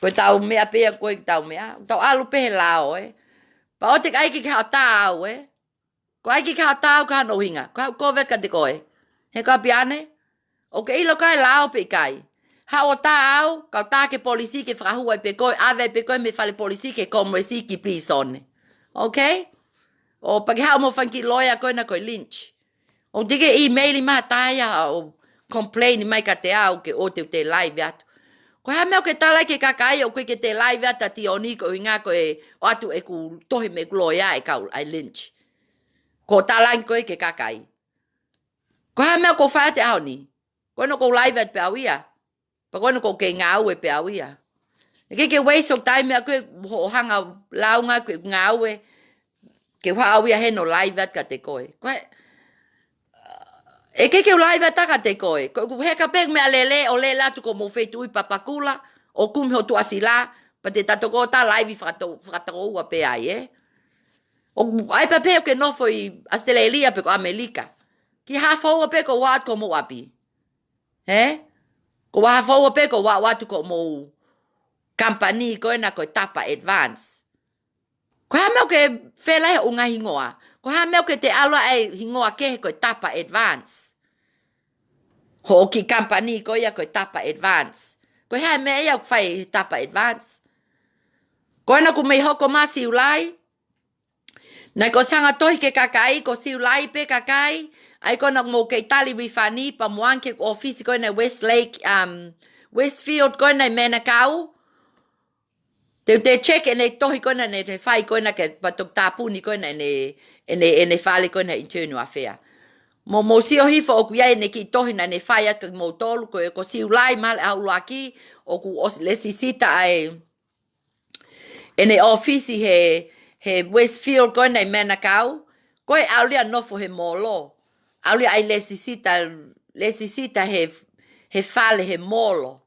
ko tau mea pe ko tau mea tau alu pe lao pa o te kai ki ka tau ko ai ki ka tau ka no hinga ko vet ka te ko he ka Bianni o ke ilo kai lao pe kai ha o tau ka ta ke polisi ke frahua pe ko ave pe ko me fale polisi ke komresi ki prison okay o pa ke ha mo fanki lawyer ko na ko lynch o dige email ma taia o complain mai ka te au ke o te live at ko ha me ke tala ke kakai o ke te live at Tionly ko inga ko o atu e ku tohi me lawyer e ka ai lynch ko tala ko ke kakai ko ha me ko fa te au ni ko no ko live at pe awia pa ko no ko ke ngau e pe awia ke waste of time ko ho hanga launga ko ngau e ke wa awia he no live at ka te ko e ke live at ka te ko he ka pe me lelei o lela tu ko mo fetu I papakula o kum ho tu asila pa te tato ko ta live frato ua pe ai o ai pa pe ke no foi Australia pe ko Amerika ki ha fo pe ko wa ko mo api ko wa fo pe ko wa tu ko mo company ko na ko tapa advance ko ha me ke fela o nga hingoa ko ha me ke te alo ai hingoa ke ko tapa advance ho ki company ko ya ko tapa advance ko ha me ya fai tapa advance ko na ku me hoko ma siulai na ko sanga tohi ke kakai ko siulai pe kakai ai ko na mo ke tali rifani pa moan ke office ko na Westlake Westfield ko na Menakau te check ene tohi ko na ne te fai ko na ke patok tapuni ko na ene fale ko na internal affair mo si o hifo o kuia ene ki tohi na ne fai at mo tolu ko siulai mal au laki o ku os lesisita ai ene office he he Westfield koe nei mena kau, koe aulia nofo he molo. Aulia ai lesisita he fale he molo.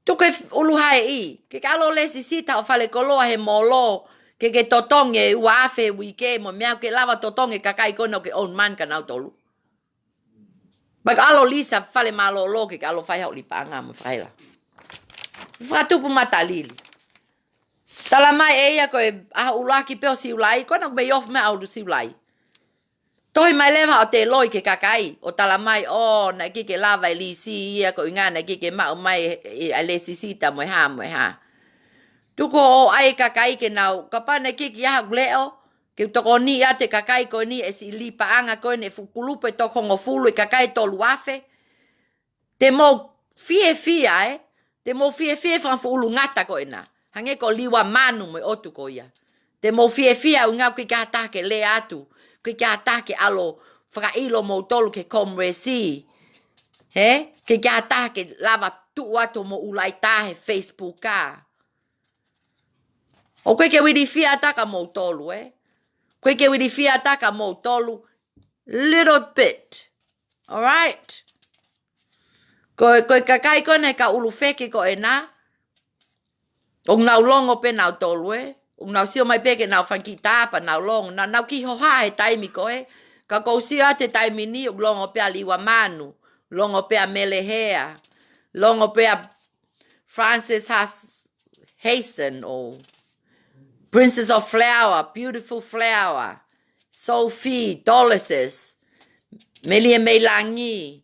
Tuke uluhai I, ke kalo lesisita o fale koloa he molo, ke totonge uafe wike mo miau ke lava totonge kakai kono ke on man ka nau tolu. Bak alo lisa fale malolo ke alo fai hau lipanga mo faila. Fatupu matalili. Talamai eia koe aha ulaki peo siulai, kono be yof me au siulai. Tohi mai leva o te loi ke kakai, o talamai o na ke lava I lisi ia ko inga na ke mau mai a lesisita mo ha. Tuko o ai kakai ke nau, kapana ke aha gleo, ke toko ni ate kakai ko ni esi lipa anga ko ne kulupu toko ngofulu kakai tolu afe. Te mo fie te mo fie fan fu ngata ko ina. Hange ko liwa manu mo otu ko ia. Te mo fie unga ke kata ke le atu. Ke kata ke alo whakailo mo tolu ke komresi. He? Ke kata ke lava tu atu mo ulai tahe Facebook ka. O ke wiri fia taka mo tolu, Koe ke wiri fia taka mo tolu. Little bit. Alright? Koe kakai kone ka ulu feke ko ena. O nau longo pe nau tolu, O nau sio mai peke nau whanki tāpa nau longo. Nau ki hoha he taimi koe. Ka kou sio te taimi ni o longo pe a liwa manu. Longo pe a melehea. Longo pe a Francis Hasten o Princess of Flower, Beautiful Flower. Sophie, Dolases. Melia Meilangi.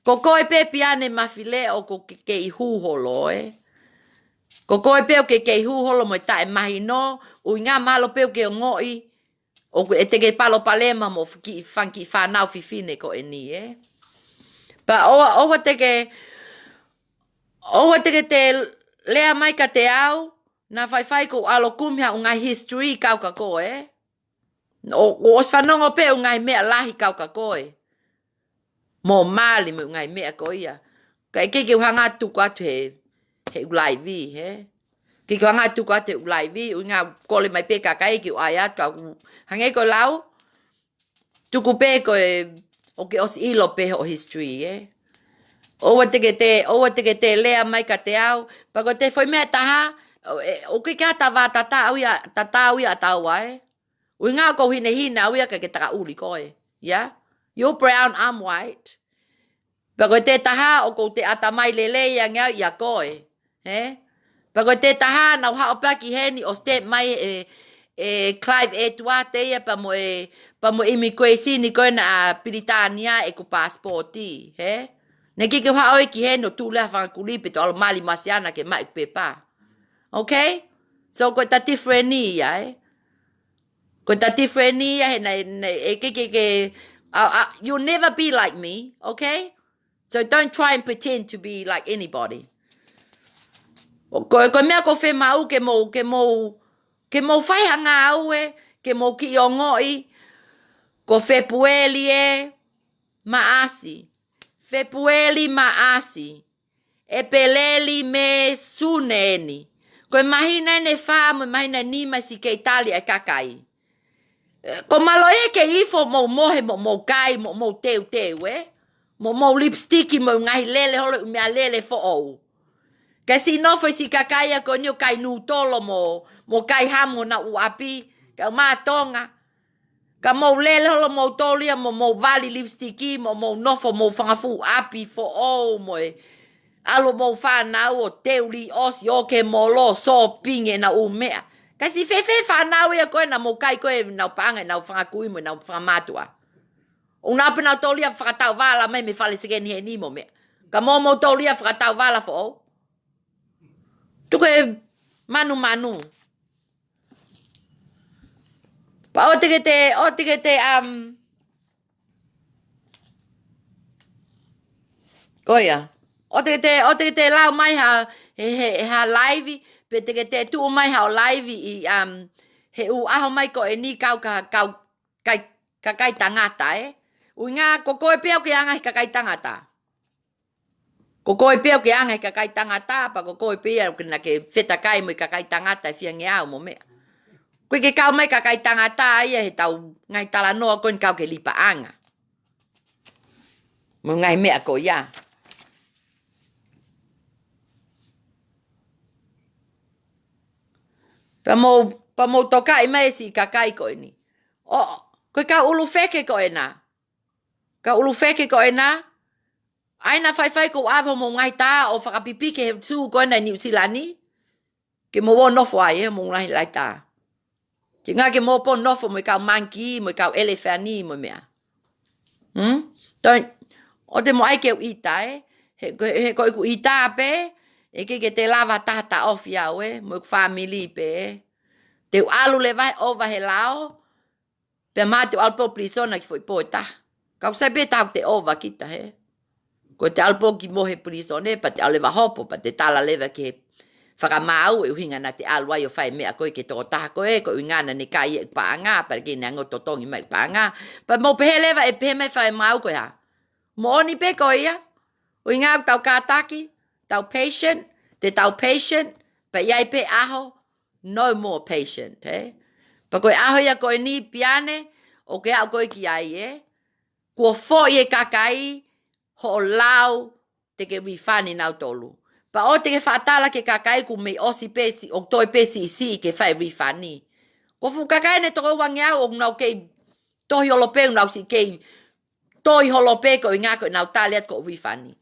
Ko koe pe Bianni Mafileo ko ke I huholo, Ko koe peo ke huholo mo tae mahi no, ui ngā malo peo ke o ngoi, o e teke palo palema mo whanki whanau fifine ko e ni, Pa owa teke te lea mai ka te au, na whai ko alo kumia o ngai history kau ka koe, O os whanongo peo ngai mea lahi kau ka koe. Mo mali mo ngai mea ko ia. Ka ke hanga tuku atu he ulai vi, Ki hanga tuku atu he ulai vi, o ngā kole mai pe kakai ki o ayat ka hange ko lau, tuku pe ko o ke os ilo pe o history, Owa teke te lea mai ka te au, pa ko te foi mea taha, o ke ka tawa tata au ia tawa, O ngā ko hina au ia ka ke taka uli koe, You're brown, I'm white. Pa ko te taha o ko te atamai lelei a ngau ia koe. Pa ko te taha nau hao paki heni o step mai Clive e tuate ia pa mo immigration ni koe na Britania e ko passporti. Ne ki hao e ki heni o tūlea whankulipe to alo mali masiana ke mai pepa. Okay? So ko ta different ni ia, Ko ta different ni ia you'll never be like me, okay? So don't try and pretend to be like anybody. Ko mea ko whe mau ke mo whai hanga au ke mo ki o ngoi, ko Februeli maasi. Februeli maasi. E peleli me suneni. Ko mahina ne wha mo mahina ni mai si ke Italia e kakai. Ko malo ke ifo mo mohe mo kai mo teu, Mo lipstick mo ngai lele holo mea lele fo ou. Ka si no foi si kakaya ko nyo kai nu tolo mo kai hamo na uapi ka matonga. Ka mo lele holo mo tolia mo vali lipstick mo nofo mo fangafu api fo ou mo alo mo fa na o teuli os yo ke molo so pinge na umea. Ka si fefe fa na o ko na mo kai ko na panga na fangakui mo na fangamatua. Una pena tolia whakatau wala mai me whale sigeni he ni mo mea. Ka mo tolia whakatau wala fo o. Tuko e manu. Pa o teke te koia. O teke te lau mai ha live, pe teke te tu mai ha live I he u aho mai ko e ni kau kai tangata, Ui ngā ko koe peo ke anga ka kai tangata. Ko koe peo ke anga ka kai tangata, pa ko koe peo na ke whetakai mo ka kai tangata e whiange au mo mea. Koe ke kau mai kakai tangata ia he tau ngai talanoa koe kau ke lipa anga. Mo ngai mea ko ia. Pa mo toka i mai si kakai koe ni. O, koe kau ulu feke koe na. Kau ulu feke koe na. Aina fai ko avo mo ngai ta o whakapipi ke he tū koe na New Zealandi. Ke mo wo nofo ai mo ngai lai ta. Ke ngā ke mō pō nofo mo i kau monkey, mo i kau elefani mo mea. O te mo ai ke u ita he ko iku ita pe, e ke te lava tata ofi au mo i family pe. Te u alu le vai ova he lao, pe mā te u alpo prisona ki fo i pō ta. Kau sai pe tau te ova kita he. Ko te alpo ki mo he prisone, pa te au leva hopo, pa te tala leva ke fakama'u e uhinga na te alua i o whai mea koe ke tō taha koe, ko uingana ni KIAI pa anga, pa ke nango totongi mai pa anga. Pa mo pehe leva e pehe mai whai mau koe ha. Mo oni pe koe ia. Uinga tau kātaki, tau patient, te tau patient, pa iai pe aho, no more patient. Pa koe aho ia koe ni piane, o ke au koe ki ai Kua fo i e kakai, ho lau te ke wifani nau tolu. Pa o te ke whaatala ke kakai ku mei osi pesi, o toi pesi isi ke whai rifani. Ko fu kakai ne toko wangi au, o nau kei tohi holope, nau si kei tohi holope ko i ngā ko nau taliat ko rifani.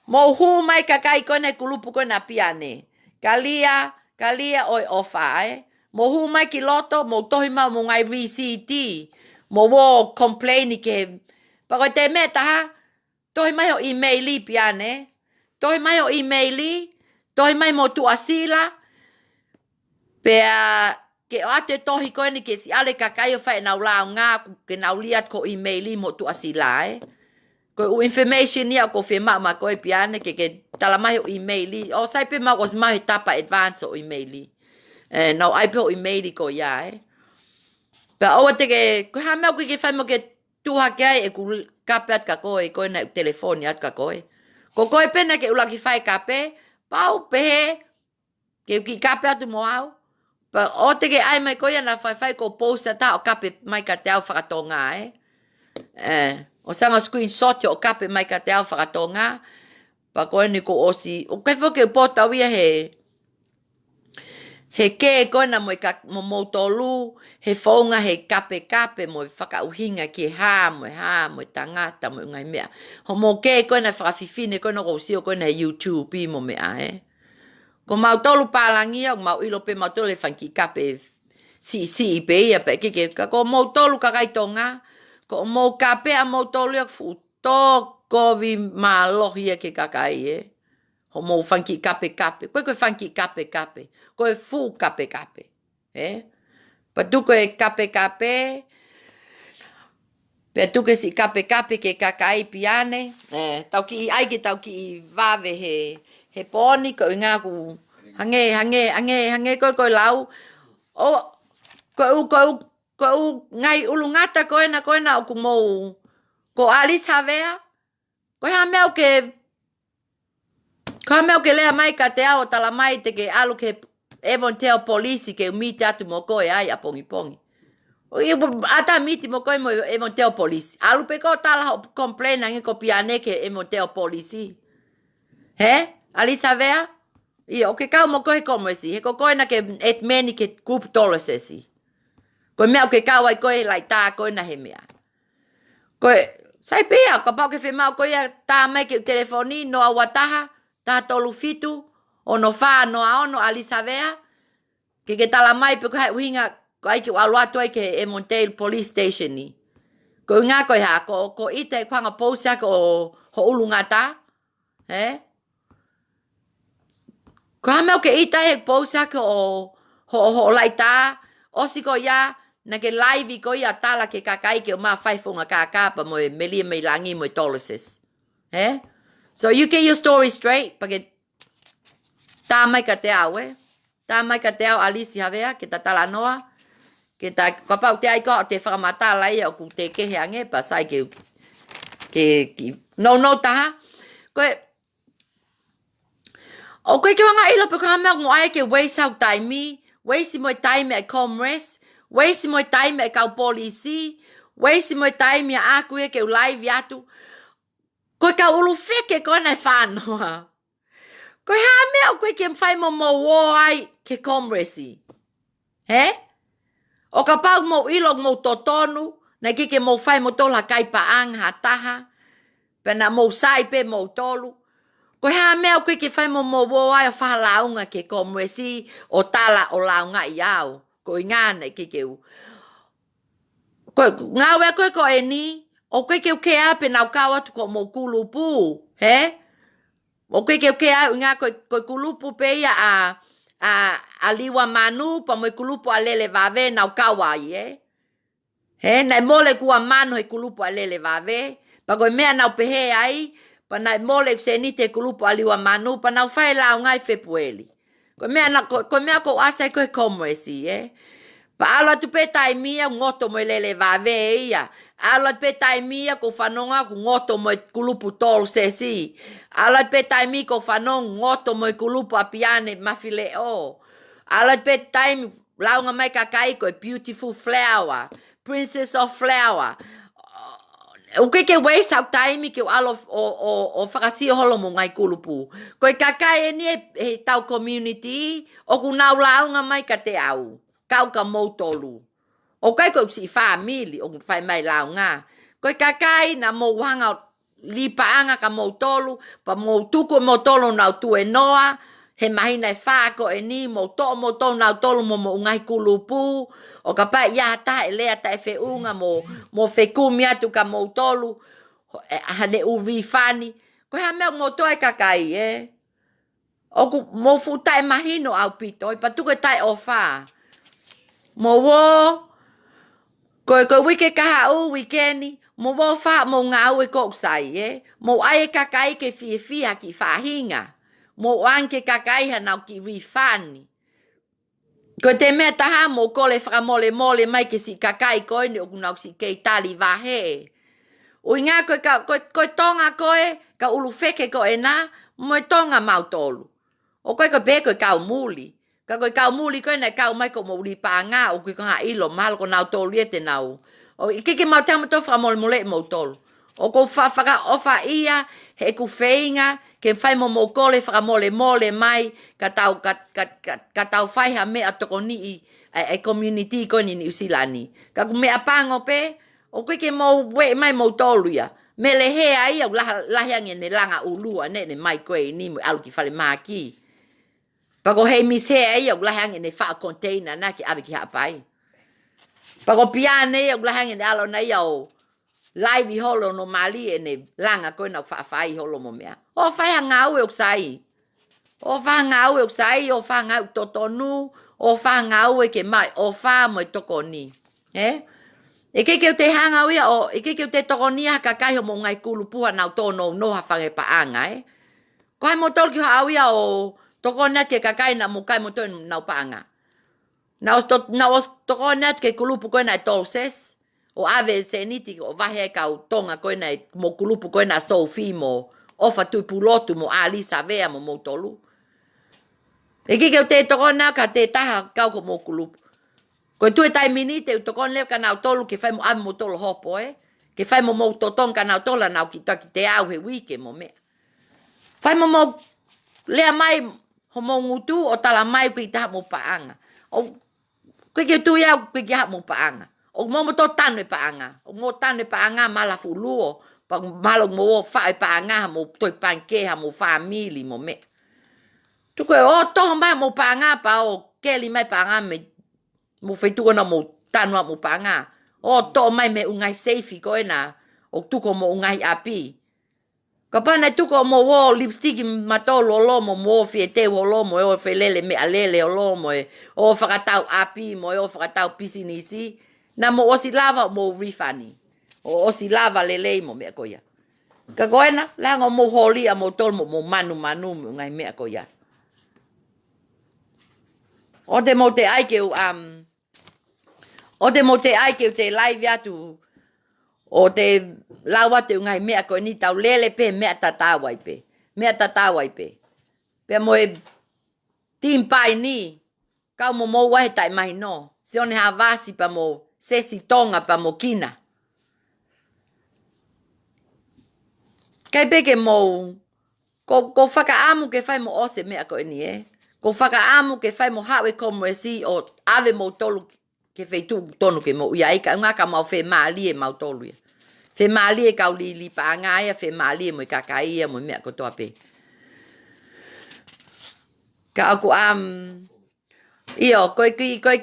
Mo hu mai kakai ko ne kulupu ko na piane. Kalia oi ofa Mo hu mai ki loto, mo tohi mau mo ngai VCT. Mo wo complaini ke, pa ko te me taha, tohi mai ho emaili piane. Tohi mai o emaili, tohi mai mo tu asila, pea ke o ate tohi koe ni ke si ale kakai o whai nau launga, ke nau liat ko emaili mo tu asila Ko u information ni au ko whi ma koe piane, ke tala mai o emaili, o sai pe ma was mai tapa advance o emaili. Nau ai pe o emaili ko ia Pea o te ke, ko ha mea ke whai mo ke tuha ke ai e ku kape at ka koe na telefoni at ka koe. Ko koe pena ke ula ki whai kape, pau pehe, ke ki kape atu mo au. Pa o te ke ai mai koe na whai ko posta ta o kape mai ka te au whakatonga O sanga screenshot o kape mai ka te au whakatonga. Pa koe ni ko osi, o kai whoke pota wia he ke koe na mo moutolu, he whaunga he KAPEKAPE mo whakauhinga ki mo tangata mo ngai mea. Ho mo ke koe na whakawhiwhine koe na kousio koe na YouTube mo mea Ko mautolu pālangia, o mau ilo pe mautolu le fakaikiiki si i pe ia pe kike. Ko mautolu kakaitonga, ko mo kape a mautolu ia fu toko vi malohi ke kakai Ho mo fakaikiiki. Koe fakaikiiki. Koe fu KAPEKAPE. Pa tuko e KAPEKAPE. Pe tuko si KAPEKAPE ke kakai piane. Tau ki ai ke tau ki vave he POINI ko ngā ku hange koe lau. O ko ngai ulungata koe na o ku mou. Ko alis havea. Ko ha mea ke lea mai ka te ao tala mai te ke alu ke Evon teo polisi ke umite atu mo koe ai a pongi. Ata miti mo koe mo Evon teo polisi. Alu pe ko tala ho complain angi ko piane ke Evon teo polisi. Alisa vea? O ke kau mo koe komo esi. He ko koe na ke et meni ke group dollars esi. Koe mea o ke kau ai koe lai tā koe na he mea. Koe, sai pia, kapau ke whemau koe tā mai ke telefoni no awataha, tā tolu fitu, o no wha no aono alisa vea. Ke tala mai pe koe uhinga ai ke waluatu ai ke Montail Police Station ni. Koe ngā koe ha, ko ita e kwanga pousia ko ho ulungata. Ko hameo ke ita e pousia ko ho lai tā, osi ko ia, na ke live ko ia tala ke kakai ke o maa whaifunga kakapa mo e melia me langi mo e toloses. So you get your story straight, pa ke tā mai ka te au Tā mai ka te au alisi havea, ke ta TALANOA, ke ta kapau te aiko o te fakamatala ia o ku te kehe ange, pa sai ke no taha. Koe, o koe ke wanga ilo pe ko hamea mo ai ke waste out taimi, weisi mo taime ai commerce, weisi mo taime ai kau polisi, weisi mo taime aku e ke live atu. Koe ka ulu feke koe nai whanoa. Koe haa mea o koe ke mwhai mo ai ke commerce. He? O ka pau mo ilog mo totonu, na ke mo whai mo tola kai paanga ha taha, pena mo sai pe mo tolu. Koe haa mea o koe ke whai mo ai o wha launga ke commerce o tala o launga i au. Koe ngāna ke u. Koe ngā wea koe ko e ni, o koe ke ape nau kawa tu ko mo kulupu. He? O koe ke au ngā koe kulupu pe ia a liwa manu, pa mo kulupu a lele vave nau kawa i He? Nai mole kua manu he kulupu a lele vave. Pa koe mea nau pehe ai, pa nai mole se ni te kulupu a liwa manu, pa nau whai lau ngai fepueli. Koe mea ko asa koe commerce Pa alo tu pe tai mia ngoto mo lele vave ia. Alo pe tai mia ko whanonga ku ngoto mo kulupu tol sesi. Alo pe tai mi ko whanong ngoto mo kulupu a Bianni Mafileo. Alo pe tai launga mai kakai ko beautiful flower. Princess of flower. O ke wei sau taimi ke alo o whakasio holo mo ngai kulupu. Koe kakai ni he tau community o ku nau launga mai ka te au. Kau ka moutolu. O kai ko si family o fai mai launga. Koe kakai na mo wanga lipa anga ka moutolu pa mo tuku moutolu nau tu noa. He mahina e whako ni mo to nau tolu mo ngai kulupu. O ka pai ia ta e lea ta e whiunga mo whekumi atu ka moutolu. Hane uvi fani. Koe ha mea mo toi kakai O ku mo futai mahino au pito. Pa tuku tai o wha. Mo wo. Koe wike kaha u wikeni. Mo wo wha mo ngau e koksai Mo ai kakai ke fia ki whahinga. Mo anke kakai hanau ki wifani. Ko te mea taha mo kole whakamole mai ke si kakai koe ni o kunau si kei tali vahe. Ui ngā koe tonga koe, ka ulu feke koe nā, mo tonga mautolu. O koe koe kau muli. Ka koe kau muli koe nei kau mai ko mo uli pā ngā, o koe ko ngā ilo mahalo ko nau tolu e te nau. O keke mau tama tō whakamole mautolu. O ko whaka ofa ia, he ku whainga, ke whai mo kole whakamole mai, ka tau whaiha mea toko ni i community koe ni usilani. Ka ku mea pango pe, o koe ke mo we mai mo tolu ia. Me le hea ia, lahi ange ne langa ulua, ne mai koe ni mo alu ki whale maki. Pako hei mis hea ia, lahi ange ne wha container na ki awe ki hapai. Pako piane ia, lahi ange ne alo na ia o live holo no mali ne langa koe na whaafai holo mo mea. O whai ngau e uksai. O wha ngau e uksai, o wha ngau totonu, o wha ngau e ke mai, o wha mo toko ni. E ke te hanga ia, o e ke te toko ni haka kai ho mo ngai kulupuha nau tono noha whange paanga Ko hai mo tolu ki hau ia o toko net ke kakai na mo kai mo tonu nau paanga. Na os toko net ke kulupu koe na tolses. O ave se niti o vahe kau tonga koe na mo kulupu koe na sofi mo ofa tui pulotu mo alisa vea mo tolu. E ke te toko na ka te taha kau ko mo kulupu. Koe tue tai minite u toko leo ka nau tolu ke whai mo ave mo tolu hopo Ke whai mo totong ka nau tola nau ki te au he wike mo mea. Whai mo lea mai ho mo ngutu o tala mai ki taha mo paanga. O koe ke tu iau koe ki ha mo paanga. O mo to tanu e paanga. O mo tanu e paanga mala fuluo. Pa malo mo o whae paanga mo toi pankeha mo famili mo me. Tu koe o toho mai mo paanga pa o keli mai paanga me mo whaitua na mo tanua mo paanga. O toho mai me ungai seifi koe na o tuko mo ungai api. Ka pana tuko mo wo lipstick matolo lomo mo fiete wo lomo o felele me alele o lomo o whakatau api mo o whakatau pisinisi na mo osi lava mo rifani o osi lava lelei mo mea koia. Ka koena langa mo holi a mo tol mo manu ngai mea koia. O te mo te aike o te mo te aike te live atu o te lawa te ngai mea koe ni tau lele pe mea tatawai pe. Mea tatawai pe. Pe mo e timpai ni Kau mo wahe tai mai no. Se one havasi pa mo sesi tonga pa mo kina. Kai peke mo ko fakaamu ke fai mo ose mea ko ni Ko fakaamu ke fai mo hawe komo si o ave mo tolu ke feitu tonu ke mo ia ika ngaka mau fe mali e mau tolu ia. Fe mali e kau li pa anga ia fe mali e mo kakai ia mo mea ko toa pe. Ka aku iyo koe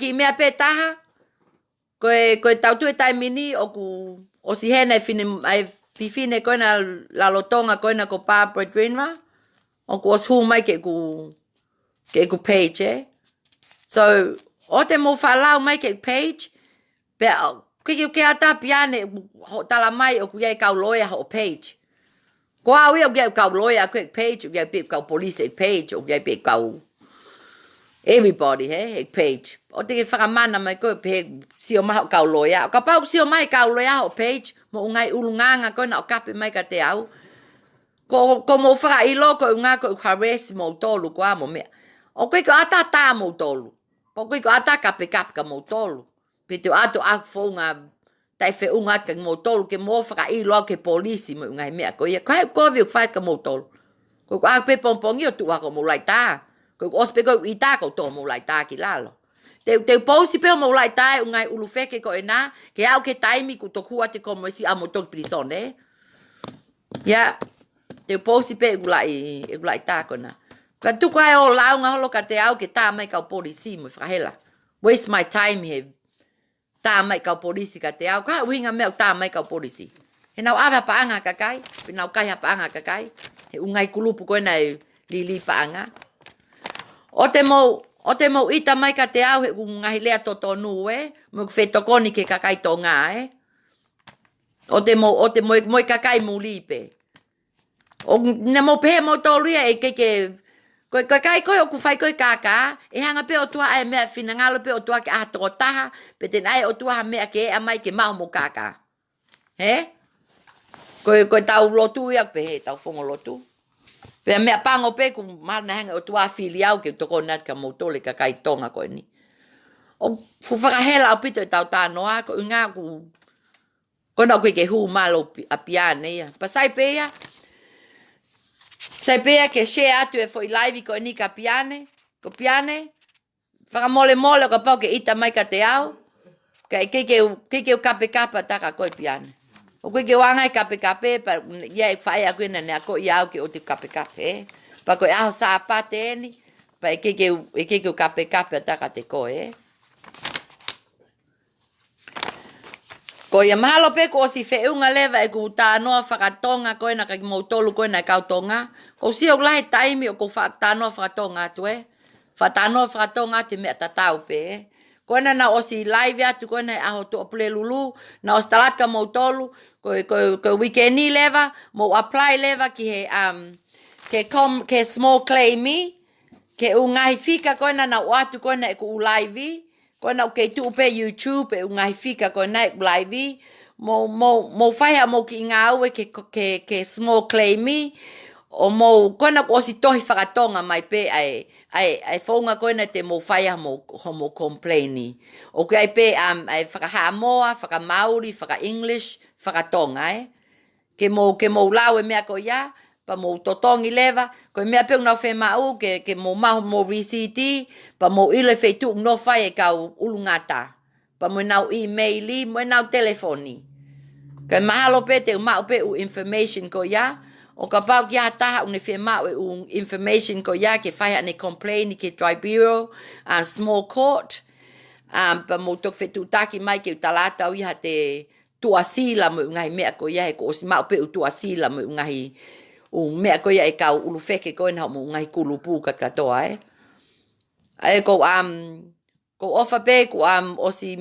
ki mea pe taha. Koe tau tue tai mini o si hene fifine koe na lalotonga koe na ko pa breadwinner. O ku os hu mai ke ku page So o te mo falau mai ke page. Pe ke ata piane ho tala mai o ku ia kau loya ho page. Ko au ia ke kau loya ko page o ia pe kau police page o ia pe kau everybody page. O te fakamana mai ko pe si o mai kau loya. Kapau si o mai kau loya ho page mo ngai ulunganga ko na o kape mai ka te au. Ko mo whaka ilo ko ngā ko harass mo tolu ko amo mea. O koe ko ata tā mo tolu. O koe ko ata KAPEKAPE ka mo tolu. Pe te ato aku fo ngā tai whi unga ka mo tolu ke mo whaka ilo ke polisi mo ngai mea. Ko ia kai ko viu whai ka mo tolu. Ko aku pe pompongi o tua ko mo lai tā. Ko ospe ko i tā ko tō mo lai tā ki lalo. Te pausi pe mo lai tā ngai ulu wheke ko e nā. Ke au ke taimi ku tokua te komo si amo tolu prisone. Ya. Te posi pe ulai tā kona. Ka tuku ai o launga holo ka te au ke tā mai kau polisi mo whakahela. Waste my time he. Tā mai kau polisi ka te au. Ka winga mea tā mai kau polisi. He nau awa paanga kakai. Pe nau kai ha paanga kakai. He ungai kulupu koe nei li paanga. O te mau ita mai ka te au he ngahi lea totonu Mo whetokoni ke kakai tō ngā O te moi kakai muli pe. O nemou pe mo toluia e koe kai koe o ku fai koe kaka e hanga pe o tua ai mea finangalo pe o tua ke ato taha pe ten ai o tua ha mea ke a mai ke mau mo kaka. He? Koe tau lotu ia pe he tau fongo lotu. Pe mea pango pe ku marna hanga o tua fili au ke toko nat ka mo tole ka kai tonga koe ni. O fu whakahela au pito e tau TALANOA ko ngā ku kona koe ke hu malo a piane ia. Pasai pe ia. Sai pea ke share atu e foi live ko ni ka piane. Ko piane. Whaka mole o ka pau ke ita mai ka te au. Ka ke o KAPEKAPE taka koe piane. O koe ke wangai KAPEKAPE pa ia e whae a koe na nea ko i au ke o te KAPEKAPE Pa koe aho sa pate ni. Pa ke o KAPEKAPE taka te koe Ko ia mahalo pe ko si feunga leva e ku tānoa whakatonga koe na ka mo tolu koe na kautonga. Ko si o lahe taimi o ko tānoa whakatonga atu Whatanoa whakatonga te mea tatau pe Koe na o si live atu koe na aho to pule lulu. Na o stalaka mo tolu. Ko weekendi leva. Mo apply leva ki he ke small claimi. Ke ngaahi fika koe na o atu koe na e ku live Ko na ke tu pe YouTube e ngaahi fika ko na live mo whaiha mo ki ngau ke small claimi o mo ko na ko si tohi whakatonga mai pe ai whaunga ko na te mo whaiha mo complaini o ke ai pe ai whakahamoa whakamauri whaka-English whakatonga ke mo lau e mea ko ia pa mo totongi leva ko mea pe una whemau ke mo mahu mo VCT pa mo ile feitu no fai e kau ulungata pa mo nau emaili mo nau telefoni ka mahalo pe te mau pe u information ko ia o ka pau ki hataha une whemau e u information ko ia ke whai ane complain ke tribunal small court pa mo tok fetu taki mai ke talata ia te tuasila mo ngai mea ko ia ko si mau pe u tuasila mo ngai mea ko ia e kau ulu feke ko na mo ngai kulupu katoa Ai ko ofa pe ko o si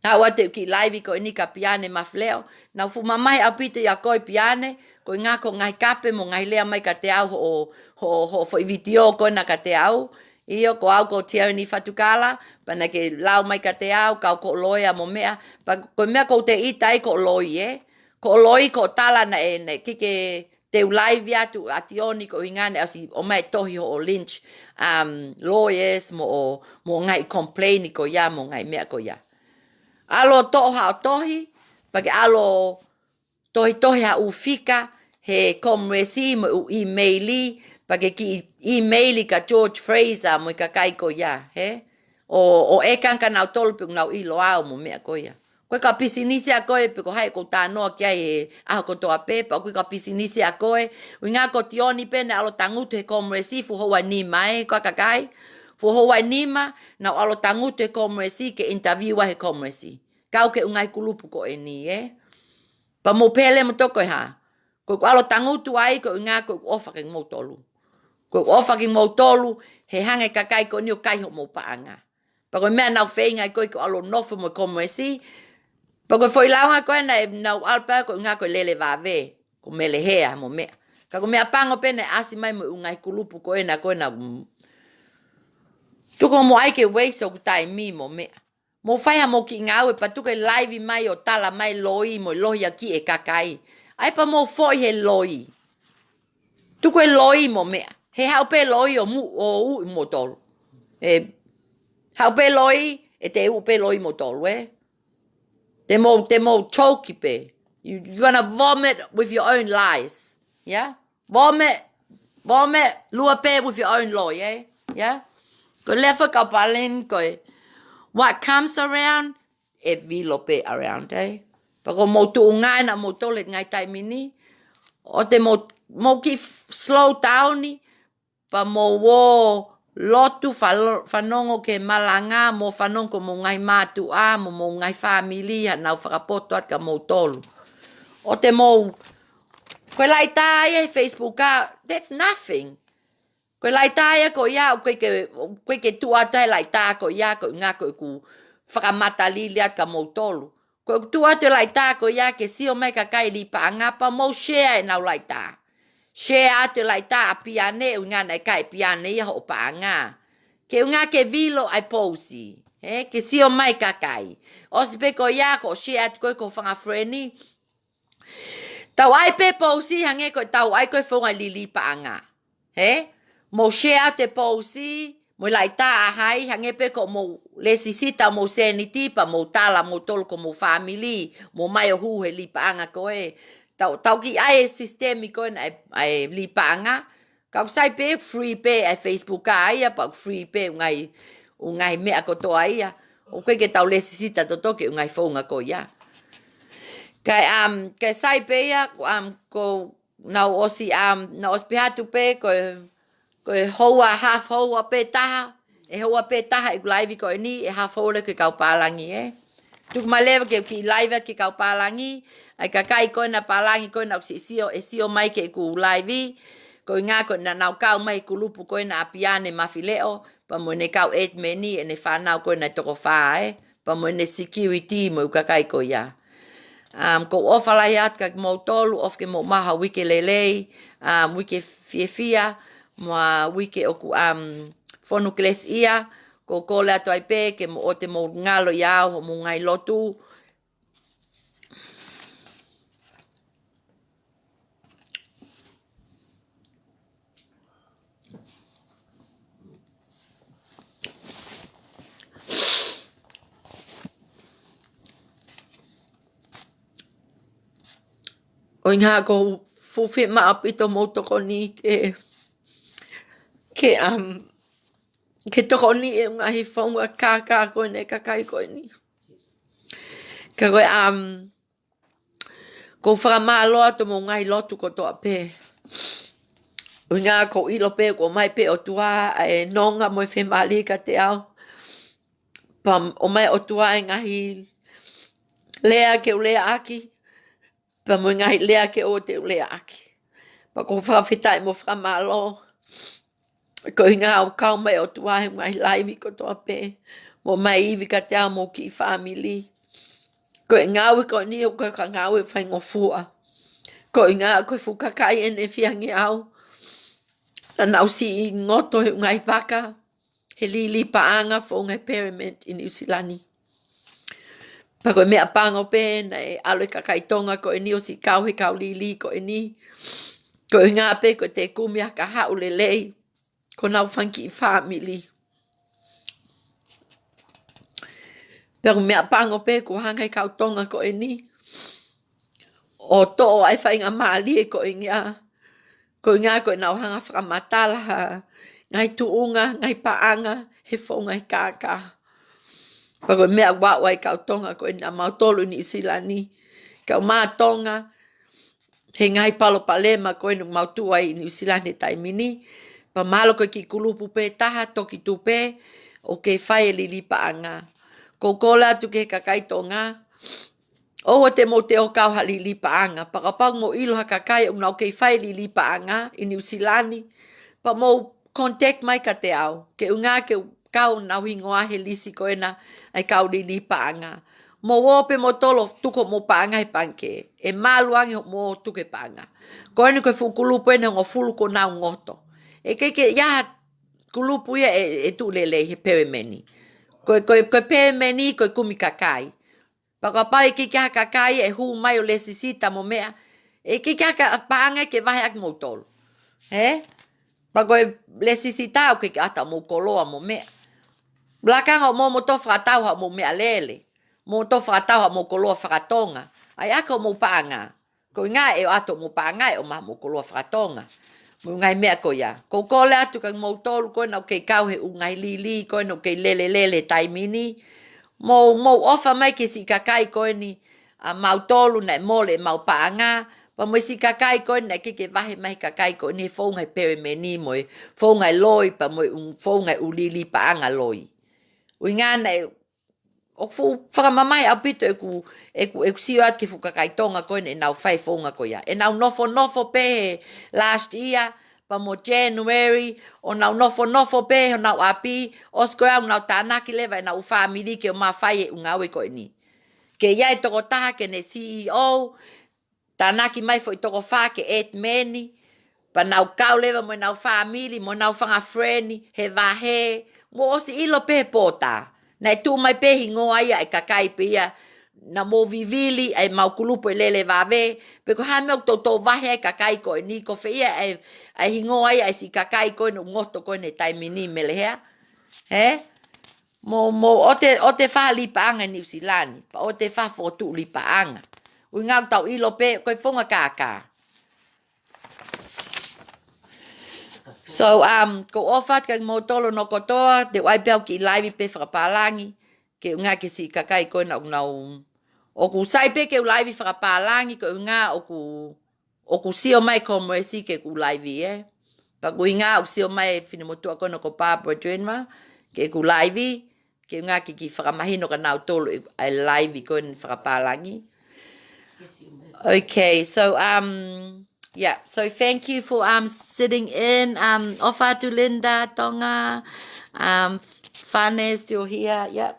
hawa te ki live ko ni ka Bianni Mafileo na fu mamai apite ya ko piane ko nga ko ngai kape mo ngai lea mai ka te au ho fo video ko na ka te au io ko au ko Tionly Fatukala pa na ke lau mai ka te au ka ko loia mo mea pa ko mea ko te itai ko loi ko loi ko tala na e ke te live atu a Tionly ko ingane asi o mai tohi ho o lynch lawyers mo ngai complain ko ya mo ngai mea ko ya. Alo toha o tohi, pake alo tohi ha ufika, he komresi mo u emaili, pake ki emaili ka George Fraser mo ka kai ko ya, he? O kanka nau tolpe nau ilo au mo mea ko ya. Koe ka pisinisi a koe, pe ko hai ko tānoa kia e aho ko toa pepa, koe ka pisinisi a koe, ui ngā ko Tionly pene alo tangutu he komresi fu hoa nima e, koe kakai, fu hoa nima, nau alo tangutu he komresi ke interviewa he komresi. Kau ke ungai kulupu ko e ni, e? Pa mo pele mo toko e ha. Koe ko alo tangutu ai, koe ngā koe ofa ke ngau tolu. Koe ofa ke ngau tolu, he hange kakai ko ni o kai ho mo paanga. Pa koe mea nau whainga koe ko alo nofu mo komresi, pa koe foi launga koe nau alpa koe ngā koe lele vave, ko mele hea mo mea. Ka koe mea pango pene asi mai mo ungai kulupu koe na tuko mo aike weisa o kutai mi mo mea. Mo whaiha mo ki ngau e pa tuke live mai o tala mai loi mo lohi a ki e kakai. Ai pa mo foi he loi. Tuke loi mo mea. He haupe loi o u mo tolu. Haupe loi e te upe loi mo tolu, e? Te mo choki pe. You're gonna vomit with your own lies. Yeah? Vomit, lua pe with your own lie, eh? Yeah? Ko lefa ka palen koe. What comes around, e vilo pe around, eh? Pako mo tu ngai na mo tole ngai tai mini. O te mo ki slow down ni. Pa mo wo lotu whanongo ke malanga mo whanongo mo ngai mātu a mo ngai familia nau whakapoto at ka mo tolu. O te mo, koe lai tāia Facebook ka, that's nothing. Koe lai tāia ko ia, koe ke tuatai lai tā ko ia, ko ngā koe ku fakamatalili at ka mo tolu. Koe tuatai lai tā ko ia, ke sio mai ka kai li paanga, pa mo share e nau lai tā. Share atu lai tā a piane, u ngā nei kai piane ia ho paanga. Ke ngā ke vilo ai pousi, ke sio mai ka kai. O si pe ko ia, ko share atu koe ko whanga freni, tau ai pe pousi hange koe tau ai koe whunga lili paanga. He? Mo share te pousi, mo lai tā ahai, hange pe ko mo lesisita mo seniti pa mo tala mo tolu ko mo family, mo mai o hu he li paanga koe. Tau ki ai sistemi koe na ai li paanga. Kau sai pe free pe ai Facebook ka ia, pa free pe ungai mea ko toa ia. O koe ke tau lesisita to toke ungai whunga ko ia. Kai sai pe ia ko nau osi pehatu pe ko hoa half hoa pe taha e hoa pe taha e live ko ni e half hoa ke kau palangi e tuk maleva ke ki live ke kau palangi ai ka kai ko na palangi ko na sio mai ke ku live ko nga ko na nau kau mai kulupu ko na Bianni Mafileo pa mo ne kau et meni e ne whanau ko na toko wha pa mo ne security mo ka kai ko ia. Ko ofalai at ka mo tolu of ke mo maha wike lelei, wike fiefia, mo wike oku fonu kles ia, ko kole atu ai pe ke mo o te mo ngalo iau mo ngai lotu. O ngā ko fuwhi maa pito mo toko ni ke toko ni e ngāhi whaunga kākā koe ne kakai koe ni. Ka koe ko fakama'ala'ala to mo ngai lotu ko toa pe. O ngā ko ilo pe ko mai pe o tua e nonga mo e whemali ka te au. Pa o mai o tua e ngahi lea ke u lea aki. Pa mo ngai lea ke o te lea aki. Pa ko whawhitai mo fakama'ala'ala. Ko ngā o kau mai o tua he ngai laivi ko toa pe. Mo mai iwi ka te au mo ki family. Ko ngāwi ko ni o ka ngāwi whai ngofua. Ko ngā koe fukakai ene whiangi au. Na nau si ngoto he ngai waka. He lili paanga fo ngai periment in Usilani. Pa koe mea pango pe na e alo kakai tonga ko e ni o si kau he kau lili ko e ni. Ko ngā pe ko te kumia ka hau lelei. Ko nau whanki I whamili. Pero mea pango pe ko hangai kau tonga ko ni. O to'o ai whainga maalie ko ngā. Ko ngā ko nau hanga fakamatala. Ngai tuunga, ngai paanga, he whaunga I kākā. Pako mea wawai kau tonga ko ina mautolu ni isilani. Kau mātonga. He ngai palo palema ko ina mautua I ni isilani taimini. Pa malo ko ki kulupu pe taha toki tupe. O ke faile lipa anga. Ko kola tu ke kakai tonga. O te mo te o kau hali lipa anga. Pakapau mo ilo ha kakai o nau ke faile lipa anga. I ni isilani. Pa mo contact mai ka te au. Ke unga ke kau nau hi ngaahi lisi ko ena ai kau li lipa anga. Mo wope mo tolo tuko mo paanga He panke. E maluangi mo tuke paanga. Ko ena koe fukulupu ena ngo fulu ko nau ngoto. E ke ya kulupu ia e tu lelei he peremeni. Koe peremeni koe kumi kakai. Pakapai ke kia kakai e hu mai o lesisita mo mea. E ke kia paanga ke vahe ak mo tolo. He? Pakoe lesisita o ke ata mo koloa mo mea. Blakanga mo to whakatau ha mo mea lele. Mo to whakatau ha mo koloa whakatonga. Ai ako mo paanga. Ko ngā e o ato mo paanga e o maha mo koloa whakatonga. Mo ngai mea ko ia. Ko kole atu kang mo tolu koe nau kei kau he ungai lili koe nau kei lele taimini. Mo ofa mai ke si kakai koe ni mau tolu na mole mau paanga. Pa mo si kakai koe na ke vahe mai kakai koe ni whaungai peremeni mo whaungai loi pa mo whaungai ulili paanga loi. Ui ngāna o fakamamahe au pito e ku sio at ke fukakai tonga koe e nau whai whaunga koe ia. E nau nofo pe last year pa mo January o nau nofo pe o nau api os koe au nau tānaki leva e nau whamiri ke o maa whai e ungawe koe ni. Ke iai toko taha ke ne CEO tānaki mai fo I toko wha ke meni pa nau kau leva mo nau whamiri mo nau whanga freni he vahe mo osi ilo pe pota. Nai tu mai pe hingoa ia e kakai pe ia na mo vivili ai mau kulupu e lele vave. Peko hame o tau vahe ai kakai koe ni ko fe ia ai hingoa ia ai si kakai koe no ngoto koe ne taimini melehea. He? Mo o te wha lipa anga New Zealand. Pa o te wha fotu lipa anga. Ui ngau tau ilo pe koe whonga kākā. So, ko ofat kang mo tolo no kotoa, te wai peau ki laivi pe whakapalangi, ke unga ke si kakai koe na unau. O ku sai pe ke laivi whakapalangi, ko unga o ku sio mai komresi ke ku laivi, Pa ku inga o sio mai whinemotua koe no ko Barbara Drenma, ke ku laivi, ke unga ki whakamahino ka nau tolo ai laivi koe ni whakapalangi. Okay, so, yeah, so thank you for sitting in. Ofa tu Linda, Tonga, Fane still here. Yeah.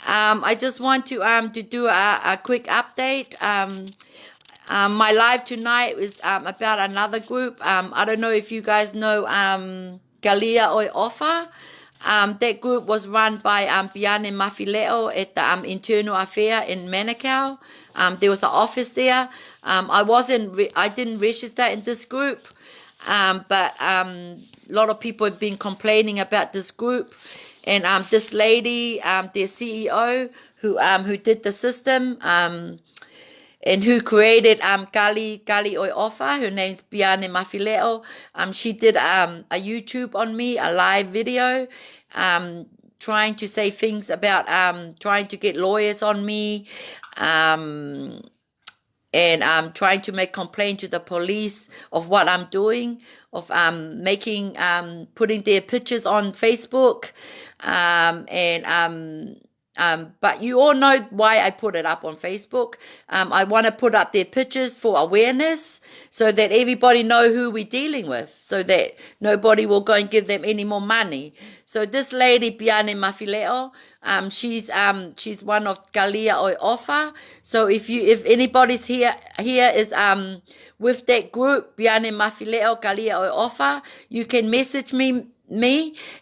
I just want to do a quick update. My live tonight is about another group. I don't know if you guys know Galia Oi Ofa. That group was run by Bianni Mafileo at the Internal Affair in Manukau. There was an office there. I didn't register in this group, but a lot of people have been complaining about this group, and this lady, their CEO, who did the system, and who created Kali Oi Ofa. Her name's Bianni Mafileo. She did a YouTube on me, a live video, trying to say things about trying to get lawyers on me, and trying to make complaint to the police of what I'm doing, of putting their pictures on Facebook, but you all know why I put it up on Facebook. I want to put up their pictures for awareness so that everybody know who we're dealing with, so that nobody will go and give them any more money. So this lady, Bianni Mafileo, she's one of Galia Oi Ofa. So if anybody's here is with that group, Bianni Mafileo, Galia Oi Ofa, you can message me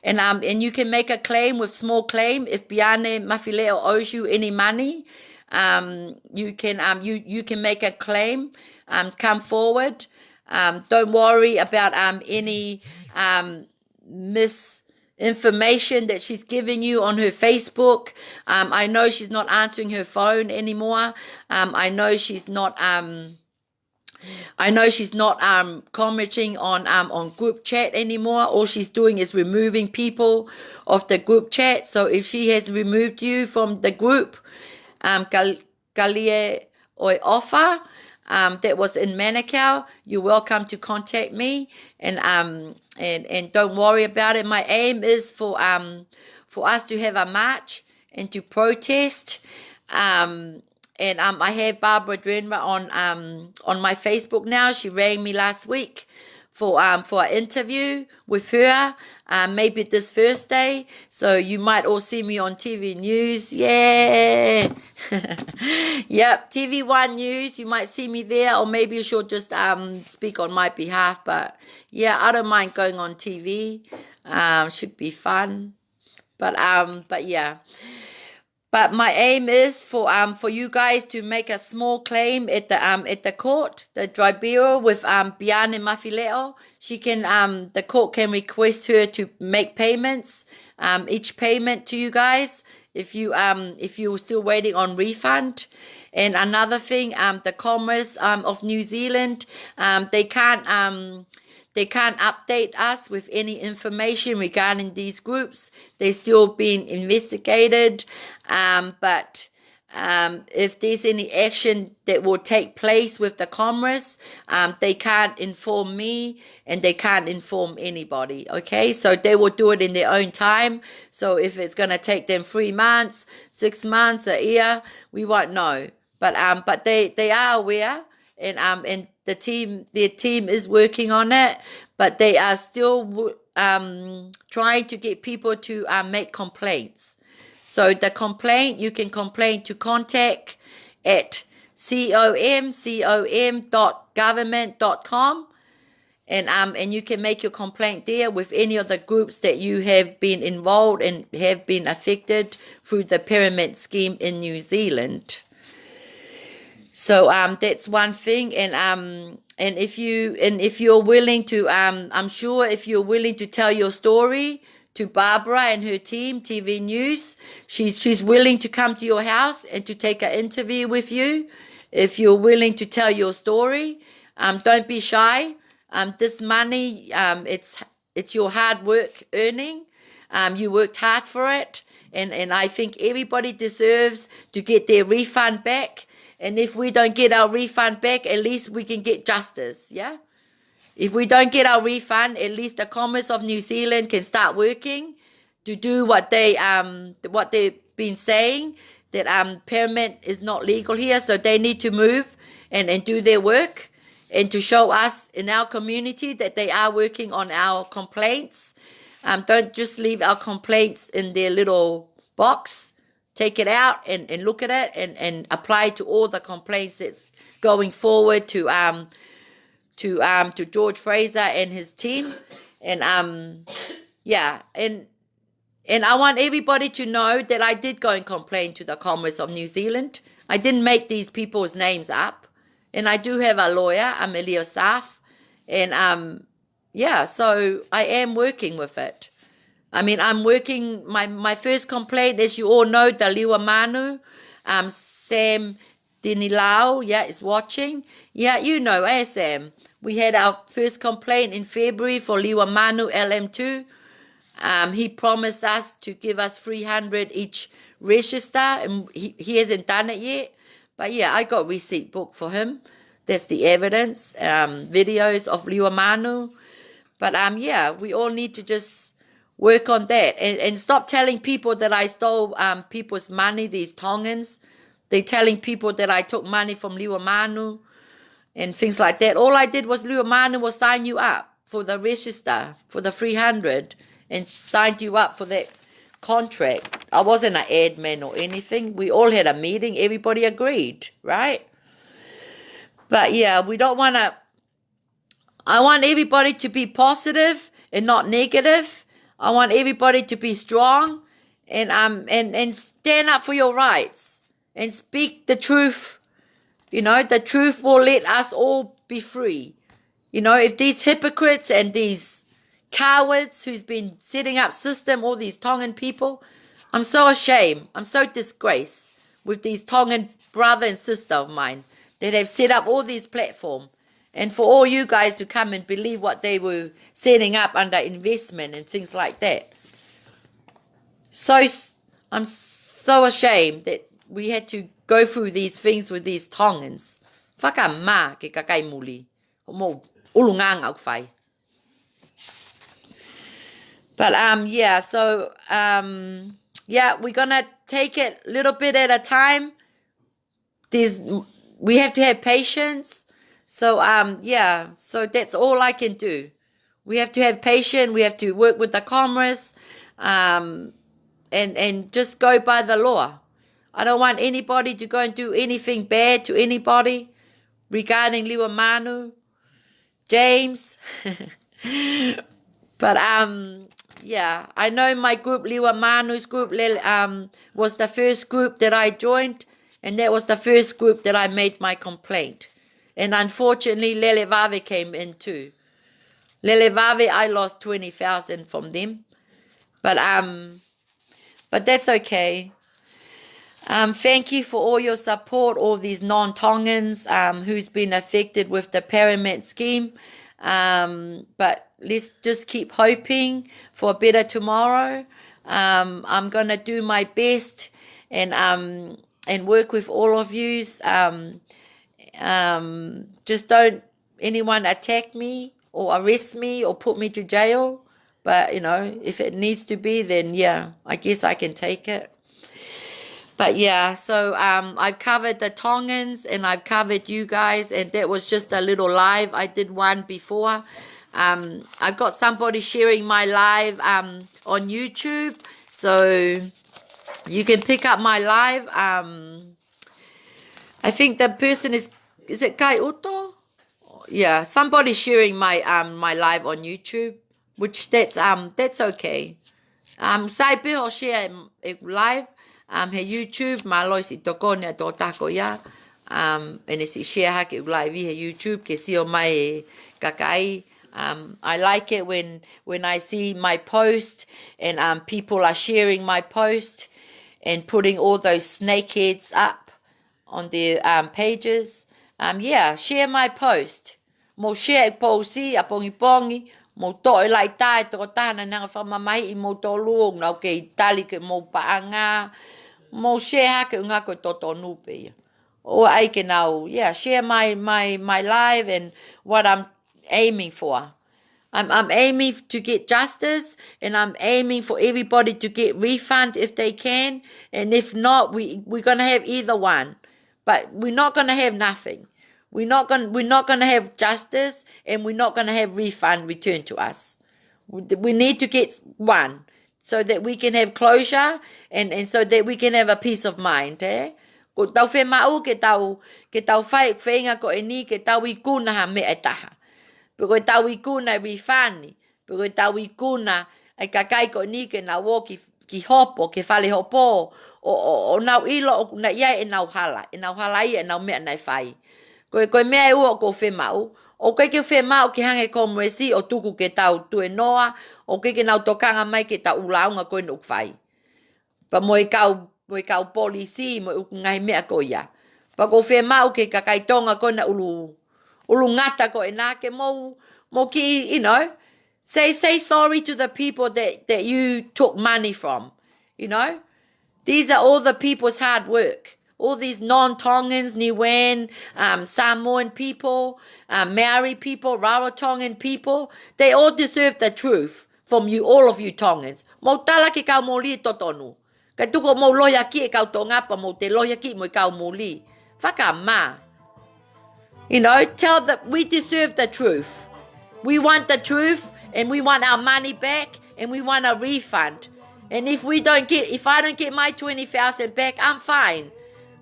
and you can make a claim with small claim. If Bianni Mafileo owes you any money, you can make a claim, come forward, Don't worry about any misinformation that she's giving you on her Facebook. I know she's not answering her phone anymore. I know she's not commenting on group chat anymore. All she's doing is removing people of the group chat. So if she has removed you from the group, Kalie Oi Offer, that was in Manukau, you're welcome to contact me, and don't worry about it. My aim is for us to have a march and to protest. And I have Barbara Drenra on my Facebook now. She rang me last week for an interview with her, maybe this Thursday. So you might all see me on TV News. Yeah. Yep, TV1 News. You might see me there, or maybe she'll just speak on my behalf. But yeah, I don't mind going on TV. Should be fun. But yeah. But my aim is for you guys to make a small claim at the court, the tribunal with Bianni Mafileo. She can the court can request her to make payments, each payment to you guys if you're still waiting on refund. And another thing, the Commerce of New Zealand, they can't update us with any information regarding these groups. They're still being investigated. But if there's any action that will take place with the Commerce, they can't inform me and they can't inform anybody. Okay, so they will do it in their own time. So if it's going to take them 3 months, 6 months, a year, we won't know. But they are aware, and their team is working on it, but they are still trying to get people to make complaints. So the complaint, you can complain to contact at com.government.com, and you can make your complaint there with any of the groups that you have been involved and have been affected through the pyramid scheme in New Zealand. So that's one thing, and if you're willing to, I'm sure if you're willing to tell your story to Barbara and her team, TV News, she's willing to come to your house and to take an interview with you. If you're willing to tell your story, don't be shy. This money, it's your hard work earning. You worked hard for it, and I think everybody deserves to get their refund back. And if we don't get our refund back, at least we can get justice, yeah? If we don't get our refund, at least the Commerce of New Zealand can start working to do what they've been saying, that pyramid is not legal here, so they need to move and do their work and to show us in our community that they are working on our complaints. Don't just leave our complaints in their little box. Take it out and look at it and apply to all the complaints that's going forward to George Fraser and his team. And yeah, and I want everybody to know that I did go and complain to the Commerce of New Zealand. I didn't make these people's names up. And I do have a lawyer, Amelia Saf. And yeah, so I am working with it. I mean, I'm working, my first complaint, as you all know, the Liwa Manu, Sam Dinilau, yeah, is watching. Yeah, you know, Sam. We had our first complaint in February for Liwa Manu LM2. He promised us to give us 300 each register, and he hasn't done it yet. But yeah, I got receipt book for him. That's the evidence, videos of Liwa Manu. But yeah, we all need to just work on that and stop telling people that I stole people's money, these Tongans. They're telling people that I took money from Liwa Manu and things like that. All I did was Liwa Manu will sign you up for the register, for the 300, and signed you up for that contract. I wasn't an admin or anything. We all had a meeting. Everybody agreed, right? But yeah, we don't want to... I want everybody to be positive and not negative. I want everybody to be strong and stand up for your rights and speak the truth. You know, the truth will let us all be free. You know, if these hypocrites and these cowards who's been setting up system, all these Tongan people, I'm so ashamed. I'm so disgraced with these Tongan brother and sister of mine that have set up all these platforms. And for all you guys to come and believe what they were setting up under investment and things like that. So I'm so ashamed that we had to go through these things with these Tongans. Fakama ke kakai muli. Mo ulungang au fai. But yeah, so yeah, we're gonna take it a little bit at a time. We have to have patience. So yeah, so that's all I can do. We have to have patience. We have to work with the commerce, and just go by the law. I don't want anybody to go and do anything bad to anybody regarding Liwa Manu, James. But yeah, I know my group, Liwa Manu's group, was the first group that I joined, and that was the first group that I made my complaint. And unfortunately, lelei came in too. Lelei, I lost 20,000 from them, but that's okay. Thank you for all your support, all these non-Tongans who's been affected with the Pyramid scheme. But let's just keep hoping for a better tomorrow. I'm gonna do my best and work with all of you. Just don't anyone attack me or arrest me or put me to jail. But, you know, if it needs to be, then yeah, I guess I can take it. But yeah, so I've covered the Tongans and I've covered you guys, and that was just a little live. I did one before. I've got somebody sharing my live on YouTube, so you can pick up my live. I think the person is it Kai Uto? Yeah, somebody sharing my my live on YouTube, which that's okay. Sai pe share live he YouTube maloi si tokone to tako ya and si share ha ke live he YouTube ke si o mai KAPEKAPE. I like it when I see my post and people are sharing my post and putting all those snakeheads up on their pages. Yeah, share my post. Mo share posi a pongi pongi mo toi lai tai to tana na whamamai I mo to luong na ke tali ke mo anga mo share ha ke nga ko totonu pe. O ai ke now, yeah, share my live and what I'm aiming for. I'm aiming to get justice, and I'm aiming for everybody to get refund if they can, and if not, we're gonna have either one, but we're not gonna have nothing. We're not gonna have justice, and we're not gonna have refund returned to us. We need to get one so that we can have closure and so that we can have a peace of mind. Ko tau whemau ke tau whainga ko eni ke tau I kuna ha me etaha. Pero tau I kuna refund. Pero tau I kuna ai kakai ko ni ke na wo ki hopo, ke fale hopo o nau ilo o na ia enau hala ia enau mea nai whai. Koe mea ua ko whemau. O ke whemau ke hange komresi o tuku ke tau tue noa, o ke nau tokanga mai ke tau launga koe nuk whai. Pa moe kau polisi, moe ngai mea ko ia. Pa ko whemau ke kakaitonga koe na ulu ngata ko ena ke mo ki, you know, say sorry to the people that you took money from, you know. These are all the people's hard work. All these non-Tongans, Niuean, Samoan people, Maori people, Rarotongan people, they all deserve the truth from you, all of you Tongans. Mo tala ke kau mo li totonu. Ka tuko mo loya ki e kau tonga pa mo te loya ki mo kau mo li. Fakama. You know, tell that we deserve the truth. We want the truth and we want our money back and we want a refund. And if I don't get my 20,000 back, I'm fine.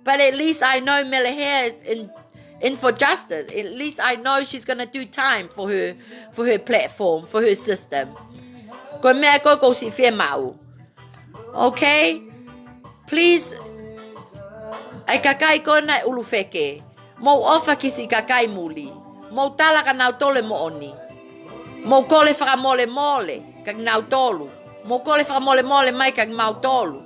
But at least I know Melahair is in for justice. At least I know she's gonna do time for her platform, for her system. Okay? Please, ai kakai kona ulufeke. Mo ofa kisi kakai muli. Mo tala ka nau tole mo oni. Mo kole whakamole mole kag nau tolu. Mo kole whakamole mole mai kag mau tolu.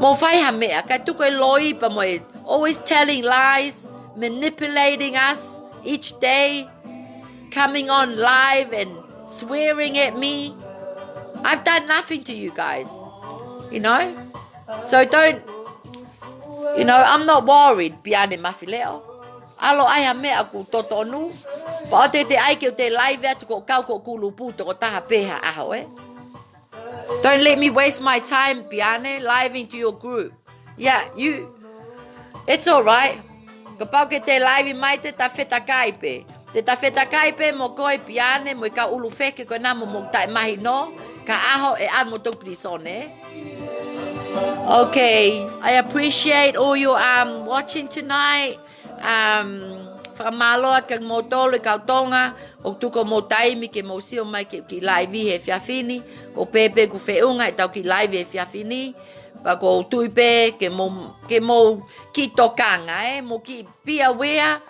Mo whai ha mea, ka tuko e loi pa mo e always telling lies, manipulating us each day, coming on live and swearing at me. I've done nothing to you guys, you know? So don't, you know, I'm not worried, Bianni Mafileo. Alo ai ha mea ku totonu. Pa o te ai ke o te live atu ko kau ko kulupu to ko taha peha aho, eh? Don't let me waste my time, Bianni, living to your group. Yeah, it's all right. Kapau ke te live mai te ta fekau'aki. Te ta fekau'aki mo koe Bianni mo ka ulu feke ko na mo tai mahi no. Ka aho e a mo tok prisone. Okay, I appreciate all you watching tonight. Fakama'ala'ala kag mo tolu kau tonga o tuko mo taimi ke mo sio mai ke ki live he fiafini ko pepe ku feunga e tau ki live he fiafini pa ko tuipe ke mo ki tokanga mo ki be aware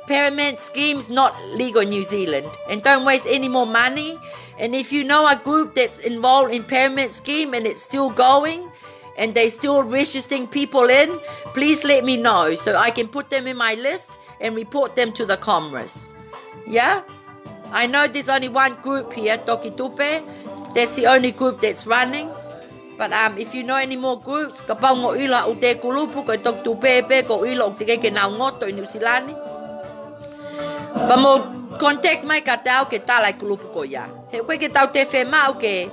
pyramid schemes not legal in New Zealand, and don't waste any more money. And if you know a group that's involved in pyramid scheme and it's still going and they still registering people in, please let me know so I can put them in my list and report them to the Commerce. Yeah? I know there's only one group here, Toki Tupe. That's the only group that's running. But if you know any more groups, kapau mo ila o te kulupu ko Toki Tupe ko ila o te keke nau ngoto i New Zealand. Pa mo contact mai ka tau ke talai kulupu ko ya. He koe ke tau te whemau ke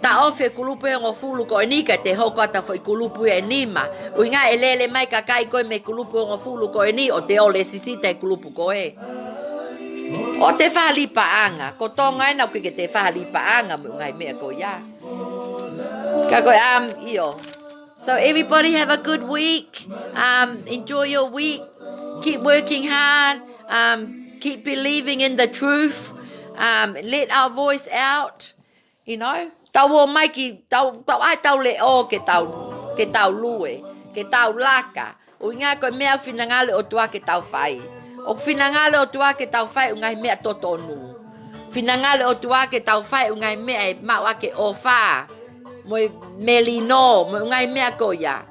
ta ofe kulupu e ngofulu ko ni ka te hoko ata foi kulupu e nima. Ui ngā e lele mai ka kai koe me kulupu e ngofulu ko ni o te ole sisita e kulupu ko e. O te whahalipa anga. Ko tonga e nau ke te whahalipa anga mo ngai mea ko ya. Ka koe iyo. So everybody have a good week. Enjoy your week. Keep working hard. Keep believing in the truth. Let our voice out. You know, tau o mai ki tau ai tau le o ke tau lue, ke tau laka. O ngā koe mea whinangale o tua ke tau whai. O whinangale o tua ke tau whai o ngai mea totonu. Whinangale o tua ke tau whai o ngai mea e mau ake o wha. Moi melino, mo ngai mea ko ya.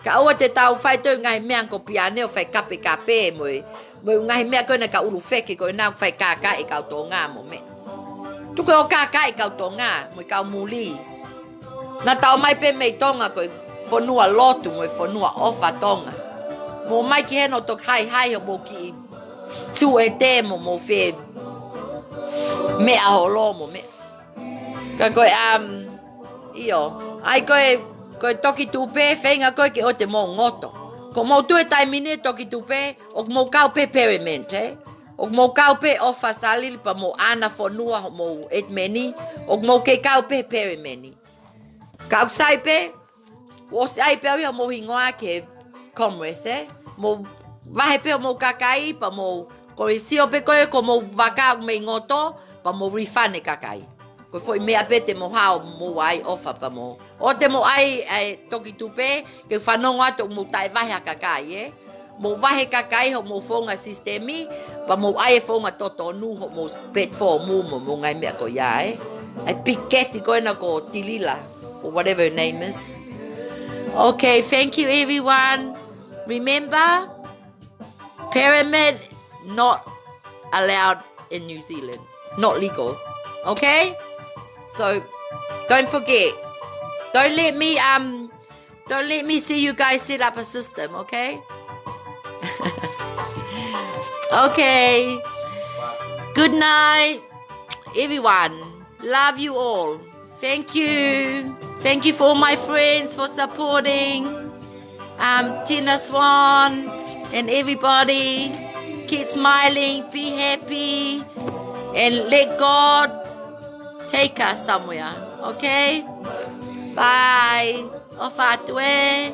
Ka ua te tau whai tō ngai mea ko Bianni o KAPEKAPE mo ngai mea koe na ka uru wheke koe nau whai kāka e kau tō ngā mo me. Tuko o KAKAI kau tonga, mo kau muli. Na tau mai pe mei tonga koe whanua lotu mo whanua ofa tonga. Mo mai ki heno tok hai o mo ki su e te mo whe mea holo mo me. Ka koe iyo, ai koe toki tupe whenga koe ke o te mo ngoto. Ko mo tue tai mine toki tupe o mo kau pe periment, O mo kau pe ofa salil pa mo ana whanua mo et meni. O mo ke kau pe peri meni. Kau sai pe. O sai pe au mo hingoa ke Commerce, Mo vahe pe mo kakai pa mo. Ko sio pe koe ko mo waka me ngoto pa mo refund kakai. Ko foi mea pe te mo hao mo ai ofa pa mo. O te mo ai toki tupe ke whanonga to mo tai vahe kakai, Mo vahe kakai ho mo fonga sistemi, pa mo ai fonga totonu ho mo platform mo ngai mea ko ya Ai piketi ko na ko tilila or whatever her name is. Okay, thank you everyone. Remember, pyramid not allowed in New Zealand, not legal. Okay, so don't forget. Don't let me see you guys set up a system. Okay. Okay. Good night, everyone. Love you all. Thank you. Thank you for all my friends for supporting. Tina Swan and everybody. Keep smiling. Be happy. And let God take us somewhere. Okay? Bye. Ofatue.